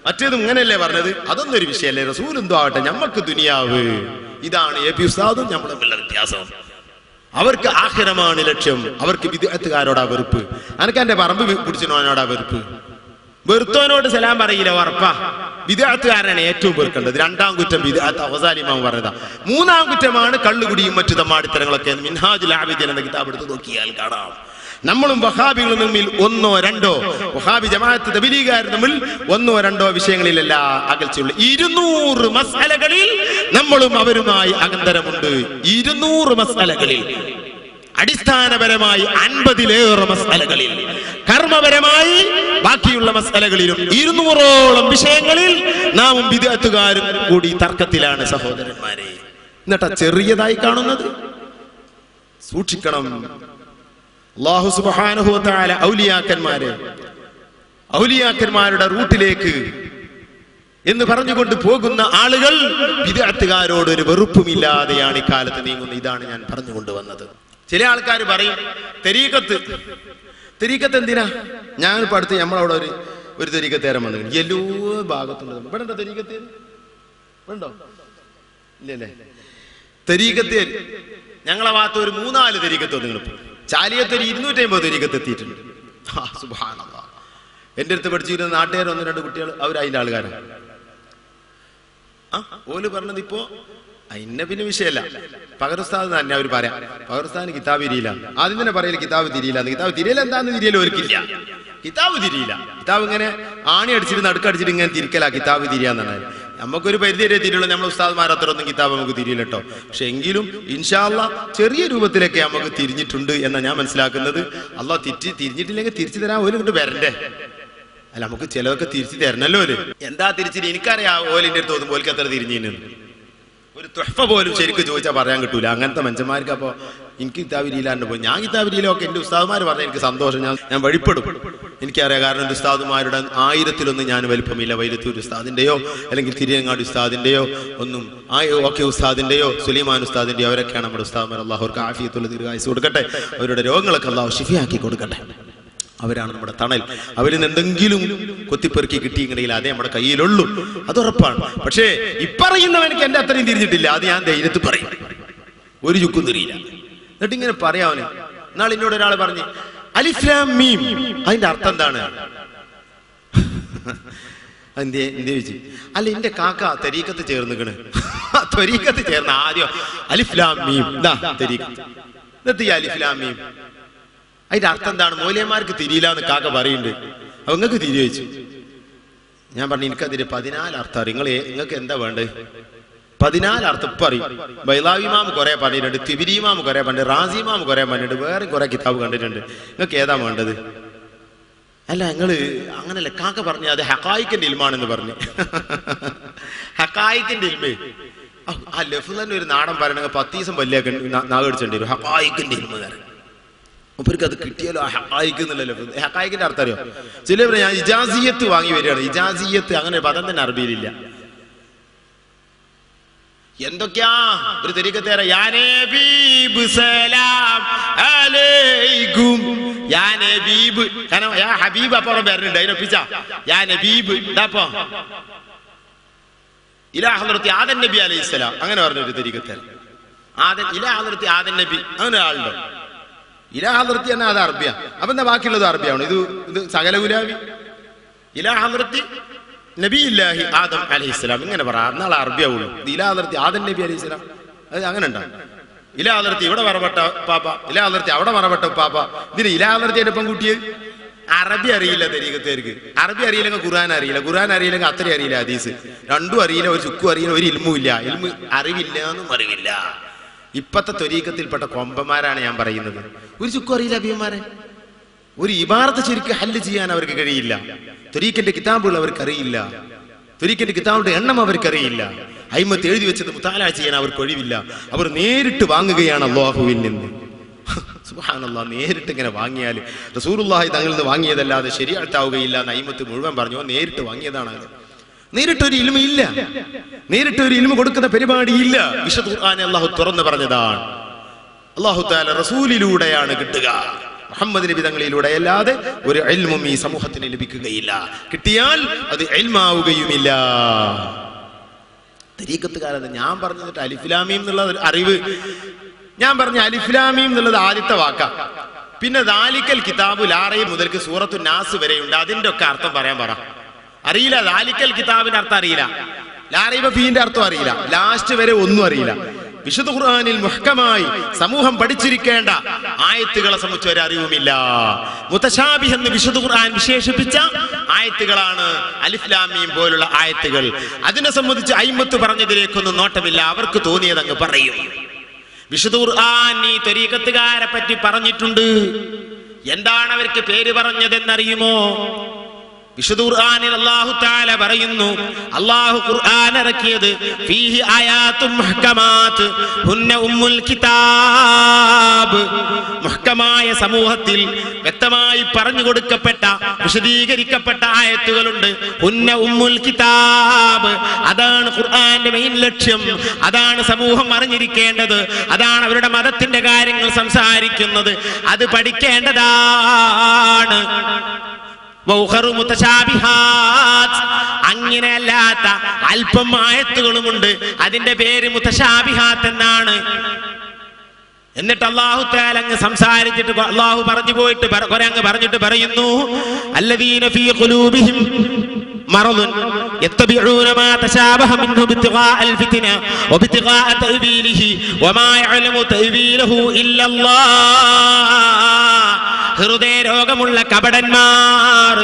മറ്റേതും ഇങ്ങനെയല്ലേ പറഞ്ഞത്. അതൊന്നും ഒരു വിഷയമല്ലേ. റസൂൽ എന്തോ ആവട്ടെ, ഞമ്മക്ക് ദുനിയാവ്. ഇതാണ് AP ഉസ്താദും നമ്മളും തമ്മിലുള്ള വ്യത്യാസം. അവർക്ക് ആഖിറമാണ് ലക്ഷ്യം. അവർക്ക് വിദഅത്തുകാരോടാ വെറുപ്പ്. അനക്ക് എന്റെ പറമ്പ് പിടിച്ചിനോനോടാ വെറുപ്പ്. വെറുത്തോനോട് സലാം പറയില്ല, ഉറപ്പാ. വിദഅത്തുകാരനാണ് ഏറ്റവും വെറുക്കേണ്ടത്. 2ാം കുറ്റം വിദഅത്ത്. അവസാനം ഇമാം പറഞ്ഞതാ. 3ാം കുറ്റമാണ് കള്ളുകുടിയും മറ്റു തമ്മാടിത്തരങ്ങളൊക്കെ. മിൻഹാജുൽ ആബിദീൻ എന്ന കിതാബ് എടുത്ത് നോക്കിയാൽ കാണാം. നമ്മളും വഹാബികളും തമ്മിൽ 1ഓ 2ഓ, വഹാബി ജമാഅത്ത് തബ്ലീഗുകാർ തമ്മിൽ 1ഓ 2ഓ വിഷയങ്ങളിലല്ല അകൽച്ചയുള്ളൂ. 200 മസ്അലകളിൽ നമ്മളും അവരുമായി അകന്തരമുണ്ട്. 200 മസ്അലകളിൽ, അടിസ്ഥാനപരമായി 50ലേറെ മസ്അലകളിൽ, കർമ്മപരമായി ബാക്കിയുള്ള മസ്അലകളിലും 200ഓളം വിഷയങ്ങളിൽ നാമും ബിദ്അത്തുകാരും കൂടി തർക്കത്തിലാണ് സഹോദരന്മാരെ. എന്നിട്ടാ ചെറിയതായി കാണുന്നത്. സൂക്ഷിക്കണം. അല്ലാഹു സുബ്ഹാനഹു വ തആല ഔലിയാക്കന്മാരുടെ റൂട്ടിലേക്ക് എന്ന് പറഞ്ഞുകൊണ്ട് പോകുന്ന ആളുകൾ ബിദ്അത്തുകാരോട് ഒരു വെറുപ്പുമില്ലാതെയാണ് ഇക്കാലത്ത് നീങ്ങുന്നത്. ഇതാണ് ഞാൻ പറഞ്ഞുകൊണ്ട് വന്നത്. ചില ആൾക്കാർ പറയും തെരീക്കത്ത് എന്തിനാ? ഞാനിപ്പോ അടുത്ത് നമ്മളവിടെ ഒരു തെരീക്കത്തേരം വന്നു. എല്ലാ ഭാഗത്തുണ്ട്. ഇവിടെ ഉണ്ടോ തെരീക്കത്തേര്? ഉണ്ടോ? ഇല്ലല്ലേ. തെരീക്കത്തേര് ഞങ്ങളെ ഭാഗത്ത് ഒരു 3-4 തെരീക്കത്ത് നിങ്ങളിപ്പോ ചാലിയത്ത് ഒരു 250 തെരീക്കത്ത് എത്തിയിട്ടുണ്ട്. സുബ്ഹാനല്ലാഹ്. എന്റെ അടുത്ത് പഠിച്ചിരുന്ന നാട്ടുകാർ 1-2 കുട്ടികൾ അവർ അതിന്റെ ആൾക്കാരാണ്. ഓല് പറഞ്ഞത് ഇപ്പോ ഇന്ന പിന്നെ വിഷയമല്ല, പകർസ്ഥാൻ തന്നെ അവർ പറയാം. പകർസ്ഥാന് കിതാബ് തിരിയില്ല. ആദ്യം തന്നെ പറയല് കിതാബ് തിരിയില്ല. കിതാബ് തിരിയല എന്താന്ന് തിരിയലും ഓർക്കില്ല. കിതാബ് തിരിയില്ല. കിതാബ് ഇങ്ങനെ ആണി അടിച്ചിട്ട് നടുക്കടിച്ചിട്ട് ഇങ്ങനെ തിരിക്കല. കിതാബ് തിരിയാന്നാണ്. നമുക്കൊരു പരിധി വരെ തിരിയുള്ളൂ. നമ്മൾ ഉസ്താദ്മാർ അത്ര ഒന്നും കിതാബ് നമുക്ക് തിരിയില്ല കേട്ടോ. പക്ഷെ എങ്കിലും ഇൻഷാ അല്ലാഹ് ചെറിയ രൂപത്തിലൊക്കെ നമുക്ക് തിരിഞ്ഞിട്ടുണ്ട് എന്നാണ് ഞാൻ മനസ്സിലാക്കുന്നത്. അള്ളാഹ് തിരിഞ്ഞിട്ടില്ലെങ്കിൽ തിരിച്ചു തരാൻ ഓല് കൊണ്ട് വരണ്ടേ? അല്ല, നമുക്ക് ചിലതൊക്കെ തിരിച്ചു തരണല്ലോ. ഓല് എന്താ തിരിച്ചിട്ട് എനിക്കറിയാം. ഓലിന്റെ അടുത്ത് തോന്നുമ്പോൾ ഓൽക്ക് അത്ര തിരിഞ്ഞു ഒരു തുഹ്ഫ പോലും ശരിക്കും ചോദിച്ചാൽ പറയാൻ കിട്ടൂല. അങ്ങനത്തെ മനുഷ്യന്മാർക്ക്. അപ്പോൾ എനിക്ക് കിതാബിരിയിലാണ്ട് പോയി. ഞാൻ കിതാബിരിയിലൊക്കെ എൻ്റെ ഉസ്താദ്മാർ പറഞ്ഞാൽ എനിക്ക് സന്തോഷം. ഞാൻ വഴിപ്പെടും. എനിക്കറിയാം. കാരണം എൻ്റെ ഉസ്താദുമാരുടെ 1000-ലൊന്നും ഞാൻ വലിപ്പമില്ല. വൈലത്തൂർ ഉസ്താദിന്റെയോ അല്ലെങ്കിൽ തിരിയങ്ങാടി ഉസ്താദിന്റെയോ ഒന്നും ഓക്കെ ഉസ്താദിന്റെയോ സുലൈമാൻ ഉസ്താദിന്റെയോ അവരൊക്കെയാണ് നമ്മുടെ ഉസ്താദ്മാർ. അല്ലാഹു അവർക്ക് ആഫിയത്തുള്ള ദീർഘായുസ്സ് കൊടുക്കട്ടെ. അവരുടെ രോഗങ്ങളൊക്കെ അല്ലാഹു ശിഫയാക്കി കൊടുക്കട്ടെ. അവരാണ് നമ്മുടെ തണൽ. അവരിൽ നിന്ന് എന്തെങ്കിലും കൊത്തിപ്പെറുക്കി കിട്ടിയെങ്കിൽ അതേ നമ്മുടെ കയ്യിലുള്ളൂ, അതുറപ്പാണ്. പക്ഷേ ഇപ്പറയുന്നവനക്ക് എന്റെ അത്രയും തിരിഞ്ഞിട്ടില്ല. അത് ഞാൻ ധൈര്യത്തിൽ പറയും. ഒരു ചുക്കും തിരിയില്ല. എന്നിട്ട് ഇങ്ങനെ പറയാവന്. എന്നാൽ എന്നോട് ഒരാൾ പറഞ്ഞു, അലിഫ് ലാം മീം അതിന്റെ അർത്ഥം എന്താണ്? എന്തേ ചോദിച്ചു. അല്ല, എന്റെ കാക്ക തരീക്കത്ത് ചേർന്നിക്കണ്. തരീക്കത്ത് ചേർന്ന് ആദ്യം അലിഫ് ലാം മീം തരീക്കത്ത് അലിഫ് ലാം മീം അതിന്റെ അർത്ഥം എന്താണ്? മൗലവിമാർക്ക് തിരിയില്ല എന്ന് കാക്ക പറയുന്നുണ്ട്. അപ്പൊ നിങ്ങൾക്ക് തിരി ചോദിച്ചു. ഞാൻ പറഞ്ഞു എനിക്കതിന് 14 അർത്ഥം അറിയും. നിങ്ങൾക്ക് എന്താ വേണ്ടത്? 14 അർത്ഥം ഇപ്പൊ അറിയും. ബൈലാവിമാം കുറെ പറഞ്ഞിട്ടുണ്ട്, തിബിരിമാം കുറെ പറഞ്ഞിട്ടുണ്ട്, റാസിമാം കുറെ പറഞ്ഞിട്ടുണ്ട്, വേറെ കുറെ കിതാബ് കണ്ടിട്ടുണ്ട്. നിങ്ങൾക്ക് ഏതാ വേണ്ടത്? അല്ല, നിങ്ങള് അങ്ങനല്ല, കാക്ക പറഞ്ഞ അത് ഹഖായിക്കിന്റെ ഇൽമാണെന്ന് പറഞ്ഞു. ഹഖായിക്കിന്റെ ഇൽമേ ആ ലഫ് തന്നെ ഒരു നാടൻ പറയണെങ്കിൽ 10 ദിവസം വലിയൊക്കെ നാഗടിച്ചേണ്ടി വരും. ഹഖായിക്കിന്റെ ഇൽമുകാരൻ അവർക്ക് അത് കിട്ടിയാലോ ആ ഹഖായിക്ക് എന്നുള്ള ലഫ്. ഹഖായിക്കിന്റെ അർത്ഥം അറിയോ? ചില ഞാൻ ഇജാസിയത്ത് വാങ്ങി വരികയാണ്. ഇജാസിയത്ത് അങ്ങനെ പദം തന്നെ അറബിയിലില്ല. എന്തൊക്കെയാ ഒരു തരീക്കത്തേറെ ഹബീബ് അപ്പുറം പേരുണ്ട്. അതിനൊപ്പിച്ചാ യാ നബീബ് ഇതാപ്പോ ഇലാ ഹദ്റത്തി ആദൻ നബി അലൈഹിസ്സലാം അങ്ങനെ പറഞ്ഞു ഒരു തരീക്കത്തേറെ. ഇലാ ഹദ്റത്തി ആദൻ നബി അങ്ങനെ ആളുണ്ടോ? ഇലാ ഹദ്റത്തി തന്നെ അത് അറബിയ. അപ്പൊ എന്താ ബാക്കിയുള്ളത് അറബിയാണ്? ഇത് സകല ഗുലാബി. ഇലാ ഹദ്റത്തി നബിയില്ലാഹി ആദം അലൈഹിസ്സലാം ഇങ്ങനെ പറ, നാളെ അറബിയാവുള്ളൂ. ഇലാ ഹദ്റത്തി ആദൻ നബി അലൈഹിസ്സലാം അത് അങ്ങനെ ഉണ്ടാവും. ഇലാ ഹദ്റത്തി ഇവിടെ മറപ്പെട്ട പാപ്പ, ഇലാ ഹദ്റത്തി അവിടെ മറപ്പെട്ട പാപ്പ. ഇതിന് ഇലാ ഹദ്റത്തി എന്റെ പെൺകുട്ടിയെ അറബി അറിയില്ല തരീക്കത്തേർക്ക്. അറബി അറിയില്ലെങ്കിൽ ഖുർആൻ അറിയില്ല, ഖുർആൻ അറിയില്ലെങ്കിൽ അത്രയും അറിയില്ല ഹദീസ്. രണ്ടും അറിയില്ല, ഒരു ചുക്കും അറിയില്ല, ഒരു ഇൽമും ഇല്ല. ഇൽമു അറിവില്ല എന്നും അറിവില്ല. ഇപ്പത്തെ ത്വരീക്കത്തിൽപ്പെട്ട കൊമ്പന്മാരാണ് ഞാൻ പറയുന്നത്. ഒരു ചുക്കും അറിയില്ല അഭിയന്മാരെ. ഒരു ഇബാറത്ത് ശരിക്കും ഹല്ല് ചെയ്യാൻ അവർക്ക് കഴിയില്ല. ത്വരീക്കിന്റെ കിതാബുകൾ അവർക്ക് അറിയില്ല. ത്വരീക്കിന്റെ കിതാബിന്റെ എണ്ണം അവർക്കറിയില്ല. അയിമത്ത് എഴുതി വെച്ചത് മുതാല ചെയ്യാൻ അവർക്ക് ഒഴിവില്ല. അവർ നേരിട്ട് വാങ്ങുകയാണ് അല്ലാഹുവിൽ നിന്ന്. സുബ്ഹാനല്ലാഹ്, നേരിട്ട് ഇങ്ങനെ വാങ്ങിയാൽ റസൂലുള്ളാഹി തങ്ങളിൽ നിന്ന് വാങ്ങിയതല്ലാതെ ശരീഅത്താവുകയില്ല എന്ന് അയിമത്ത് മുഴുവൻ പറഞ്ഞു. നേരിട്ട് വാങ്ങിയതാണ്. നേരിട്ടൊരു ഇൽമ ഇല്ല, നേരിട്ടൊരു ഇൽമ കൊടുക്കുന്ന പരിപാടിയില്ല. വിശുദ്ധ ഖുർആനെ അല്ലാഹു തുറന്നു പറഞ്ഞതാണ്. അല്ലാഹു തആല റസൂലിലൂടെയാണ് കിട്ടുക. മുഹമ്മദ് നബി തങ്ങളിലൂടെ അല്ലാതെ ഒരു ഇൽമും ഈ സമൂഹത്തിന് ലഭിക്കുകയില്ല. കിട്ടിയാൽ അത് ഇൽമാവുകയുമില്ല. തരീഖത്തുകാരത് ഞാൻ പറഞ്ഞിട്ട് അലിഫ് ലാം മീം എന്നുള്ള ഒരു അറിവ് ഞാൻ പറഞ്ഞ അലിഫ് ലാം മീം എന്നുള്ളത് ആദ്യത്തെ വാക്കാ. പിന്നെ ദാലിക്കൽ കിതാബു ലാ റൈബ് മുതൽക്ക് സൂറത്തു നാസ് വരെയുണ്ട്. അതിന്റെ ഒക്കെ അർത്ഥം പറയാൻ പറ. അറിയില്ല. ദാലിക്കൽ കിതാബിന്റെ അർത്ഥം അറിയില്ല. ലാ റൈബ ഫീന്റെ അർത്ഥം അറിയില്ല. ലാസ്റ്റ് വരെ ഒന്നും അറിയില്ല. വിശുദ്ധ ഖുർആനിൽ മുഹ്കമായി സമൂഹം പഠിച്ചിരിക്കേണ്ട ആയത്തുകളെ സംബന്ധിച്ച് ഒരു അറിവുമില്ല. മുതശാബിഹ് എന്ന് വിശുദ്ധ ഖുർആൻ വിശേഷിപ്പിച്ച ആയത്തുകളാണ് അലിഫ് ലാം മീം പോലുള്ള ആയത്തുകൾ. അതിനെ സംബന്ധിച്ച് അയിമത്ത് പറഞ്ഞതിലേക്കൊന്നും നോട്ടമില്ല. അവർക്ക് തോന്നിയതങ്ങ് പറയും. വിശുദ്ധ ഖുർആൻ ഈ ത്വരീഖത്തുകാരെ പറ്റി പറഞ്ഞിട്ടുണ്ട്. എന്താണ് അവർക്ക് പേര് പറഞ്ഞതെന്നറിയുമോ? വിശുദ്ധ ഖുർആനിൽ അല്ലാഹു തആല പറയുന്നു, അല്ലാഹു ഖുർആൻ ഇറക്കിയത് ഫീഹി ആയാത്തും മുഹ്കമാത്ത് ഹുന്ന ഉമ്മുൽ കിതാബ്. മുഹ്കമായ സമൂഹത്തിൽ വ്യക്തമായി പറഞ്ഞു കൊടുക്കപ്പെട്ട വിശദീകരിക്കപ്പെട്ട ആയത്തുകളുണ്ട്. ഹുന്ന ഉമ്മുൽ കിതാബ്. അതാണ് ഖുർആന്റെ മെയിൻ ലക്ഷ്യം. അതാണ് സമൂഹം അറിഞ്ഞിരിക്കേണ്ടത്. അതാണ് അവരുടെ മതത്തിന്റെ കാര്യങ്ങൾ സംസാരിക്കുന്നത്. അത് പഠിക്കേണ്ടതാണ്. അങ്ങനെയല്ലാത്ത അല്പം ആയത്തുകളുമുണ്ട്. അതിന്റെ പേര് മുതശാബിഹാത്ത് എന്നാണ്. എന്നിട്ട് അല്ലാഹു തആല അങ്ങ് സംസാരിച്ചിട്ട് അല്ലാഹു പറഞ്ഞു പോയിട്ട് കുറെ അങ്ങ് പറഞ്ഞിട്ട് പറയുന്നു, അല്ലദീന ഫീ ഖുലൂബിഹിം മറദുൻ യത്തബിഊന മാ തശാബഹ മിൻഹു ഇബ്തിഗാഅൽ ഫിത്ന വഇബ്തിഗാഅ തഅവീലിഹി വമാ യഅലമു തഅവീലഹു ഇല്ലല്ലാഹ്. ഹൃദയ രോഗമുള്ള കപടന്മാർ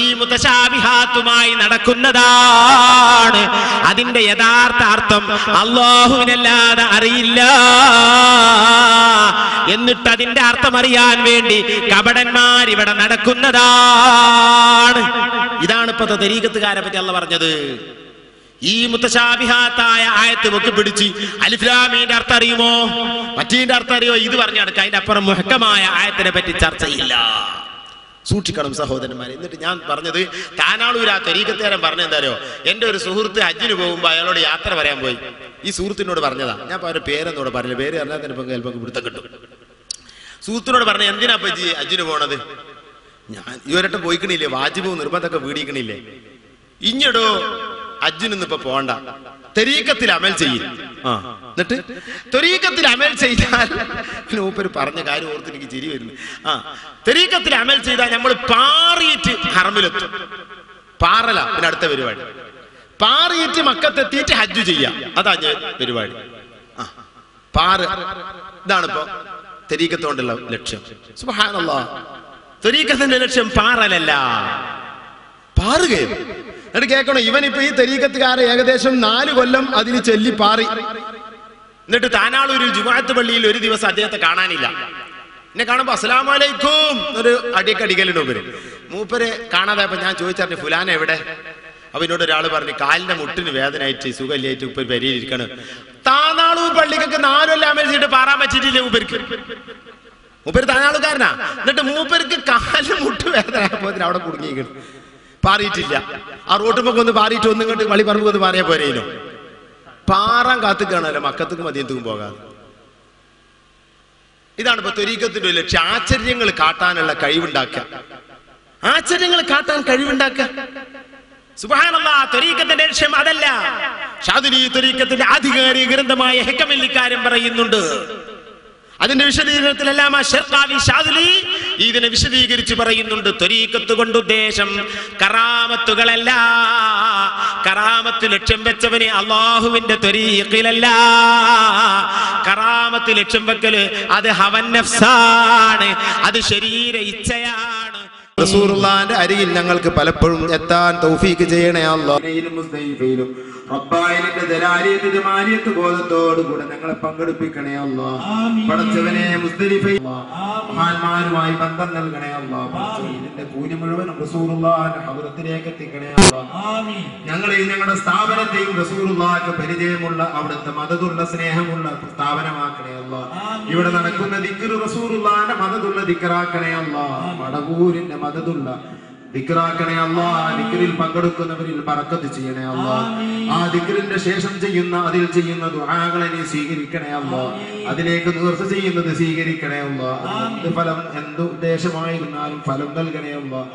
ഈ മുതശാബിഹാത്തുമായി നടക്കുന്നതാണ്. അതിന്റെ യഥാർത്ഥ അർത്ഥം അല്ലാഹുവിനല്ലാതെ അറിയില്ല. എന്നിട്ട് അതിന്റെ അർത്ഥം അറിയാൻ വേണ്ടി കപടന്മാർ ഇവിടെ നടക്കുന്നതാണ്. ഇതാണ് ഇപ്പത്തെ തരീഖത്തുകാരെ പറ്റി അല്ലാഹു പറഞ്ഞത്. ഈ മുതശാബിഹാത്തായ ആയത്ത് ഒക്കെ പിടിച്ച് അലിഫ് ലാം മീമിന്റെ അർത്ഥം അറിയുമോ? മറ്റീന്റെ അർത്ഥം അറിയോ? ഇത് പറഞ്ഞെടുക്ക. അതിന്റെ അപ്പുറം മുഹ്കമായ ആയത്തിനെ പറ്റി ചർച്ചയില്ല. സൂക്ഷിക്കണം സഹോദരന്മാരെ. എന്നിട്ട് ഞാൻ പറഞ്ഞത് താനാളൂർ ആ തരീഖത്തുകാരൻ പറഞ്ഞെന്താ അറിയോ? എന്റെ ഒരു സുഹൃത്ത് ഹജ്ജിന് പോകുമ്പോ അയാളോട് യാത്ര പറയാൻ പോയി. ഈ സുഹൃത്തിനോട് പറഞ്ഞതാ. ഞാൻ അവരുടെ പേരെന്നോട് പറഞ്ഞില്ല. പേര് അറിഞ്ഞാൽ ചിലപ്പോൾ ചിലപ്പോൾ പിടുത്തം കിട്ടും. സുഹൃത്തിനോട് പറഞ്ഞ എന്തിനാ പറ്റി ഹജ്ജിന് പോണത്? ഞാൻ ഇവരട്ട് പോയിക്കണില്ലേ, വാജിബും നിർബന്ധമൊക്കെ വീടിക്കണില്ലേ, ഇഞ്ഞടോ ഹജ്ജിനൊന്നും ഇപ്പൊ പോണ്ട, തരീഖത്തിൽ അമൽ ചെയ്യും. എന്നിട്ട് ത്വരീഖത്തിൽ അമൽ ചെയ്താൽ മൂപ്പര് പറഞ്ഞ കാര്യം ഓർത്ത് എനിക്ക് ചിരി വരുന്നു. ത്വരീഖത്തിൽ അമൽ ചെയ്താൽ നമ്മൾ പാറിയിട്ട് ഹറമിലെത്തും. പാറല പിന്നെ അടുത്ത പരിപാടി. പാറിയിട്ട് മക്കത്തെത്തിയിട്ട് ഹജ്ജ് ചെയ്യാം. അതാ ഞാൻ പരിപാടി. പാറ് ഇതാണിപ്പോ ത്വരീഖത്ത് കൊണ്ടുള്ള ലക്ഷ്യം. സുബ്ഹാനല്ലാഹ്, ത്വരീഖത്തിന്റെ ലക്ഷ്യം പാറലല്ല, പാറുകയും. എന്നിട്ട് കേൾക്കണം, ഇവനിപ്പോ ഈ ത്വരീഖത്തുകാരെ ഏകദേശം 4 കൊല്ലം അതിന് ചെല്ലി പാറി. എന്നിട്ട് താനാളൂരിൽ ജുമാഅത്ത് പള്ളിയിൽ ഒരു ദിവസം അദ്ദേഹത്തെ കാണാനില്ല. എന്നെ കാണുമ്പോ അസ്സലാമു അലൈക്കും ഒരു അടിക്കടിക്കലിന് ഉപരി മൂപ്പരെ കാണാതായപ്പോ ഞാൻ ചോദിച്ചറിഞ്ഞു ഫുലാന എവിടെ? അവനോട് ഒരാൾ പറഞ്ഞു കാലിന്റെ മുട്ടിന് വേദനയായിട്ട് സുഖമില്ലായിട്ട് ഉപ്പർ പരിയിരിക്കണം. താനാളൂർ പള്ളിക്കൊക്കെ 4 കൊല്ലം അമൽ ചെയ്തിട്ട് പാറാൻ പറ്റിയിട്ടില്ല മൂപ്പർക്ക്. മൂപ്പര് താനാളുകാരനാ. എന്നിട്ട് മൂപ്പർക്ക് കാലിന് മുട്ട് വേദന ആയപ്പോ അവിടെ കുടുങ്ങിയിരിക്കണം, പാറിയിട്ടില്ല. ആ റോട്ടുമ്പോ ഒന്ന് പാറിയിട്ട് ഒന്നും കണ്ട് വളി പറമ്പ് ഒന്ന് പാറിയാ പോരേനോ? പാറാൻ കാത്തുക്കാണല്ലോ, മക്കത്തേക്കും മദീനത്തേക്കും പോകാതെ. ഇതാണ് ഇപ്പൊ ത്വരീഖത്തിന്റെ ലക്ഷ്യം. ആശ്ചര്യങ്ങൾ കാട്ടാനുള്ള കഴിവുണ്ടാക്കുക, ആശ്ചര്യങ്ങൾ കാട്ടാൻ കഴിവുണ്ടാക്കുക. സുബ്ഹാനല്ലാഹ്, ത്വരീഖത്തിന്റെ ലക്ഷ്യം അതല്ല. ഷാദിലി ത്വരീഖത്തിന്റെ ആധികാരിക ഗ്രന്ഥമായ ഹിക്മയിൽ ഇക്കാര്യം പറയുന്നുണ്ട്. അതിന്റെ വിശദീകരണത്തിലെല്ലാം ശർഖാവി ഷാദിലി ഇതിനെ വിശദീകരിച്ച് പറയുന്നുണ്ട്. ത്വരീഖത്ത് കൊണ്ട് ഉദ്ദേശം കറാമത്തുകളല്ല. കറാമത്ത് ലക്ഷ്യം വെച്ചവന് അള്ളാഹുവിന്റെ ത്വരീഖിലല്ല. കറാമത്ത് ലക്ഷ്യം വെക്കല് അത് ഹവൻ നഫ്സാണ്, അത് ശരീര ഇച്ഛയാണ്. റസൂലുള്ളാഹിന്റെ അരികിൽ ഞങ്ങൾക്ക് പലപ്പോഴും എത്താൻ തൗഫീഖ് ചെയ്യണേ അല്ലാഹ്. റബ്ബായിന്റെ ദലാലിയത്ത് ജമാലിയത്ത് ബോധത്തോടുകൂടെ ഞങ്ങളെ പങ്കെടുപ്പിക്കണേ അല്ലാഹ്. പടച്ചവനെ മുസ്ദലിഫയിൽ മഹാന്മാരുമായി ബന്ധം നൽകണേ അല്ലാഹ്. ഇതിന്റെ കൂലി മുഴുവൻ റസൂലുള്ളാഹിന്റെ ഹദ്റത്തിലേക്ക് എത്തിക്കണേ അല്ലാഹ്. ഞങ്ങളെയും ഞങ്ങളുടെ സ്ഥാപനത്തെയും റസൂലുള്ളാഹിക്ക് പരിചയമുള്ള അവിടുത്തെ മദതുള്ള സ്നേഹമുള്ള സ്ഥാപനമാക്കണേ അല്ലാഹ്. ഇവിടെ നടക്കുന്ന ദിക്ർ റസൂലുള്ളാഹിന്റെ മദതുള്ള ദിക്റാക്കണേ അല്ലാഹ്. മടവൂരിന്റെ മദതുള്ള ദിക്റാക്കണേ അല്ലാഹ്. ദിക്റിൽ പങ്കെടുക്കുന്നവരിൽ ബറക്കത്ത് ചെയ്യണേ അല്ലാഹ്. ആ ദിക്റിന്റെ ശേഷം ചെയ്യുന്ന അതിൽ ചെയ്യുന്ന ദുആകളെ നീ സ്വീകരിക്കണേ അല്ലാഹ്. അതിലേക്ക് നേർച്ച ചെയ്യുന്നത് സ്വീകരിക്കണേ അല്ലാഹ്. ഫലം എന്ത് ഉദ്ദേശമായിരുന്നാലും ഫലം നൽകണേ അല്ലാഹ്.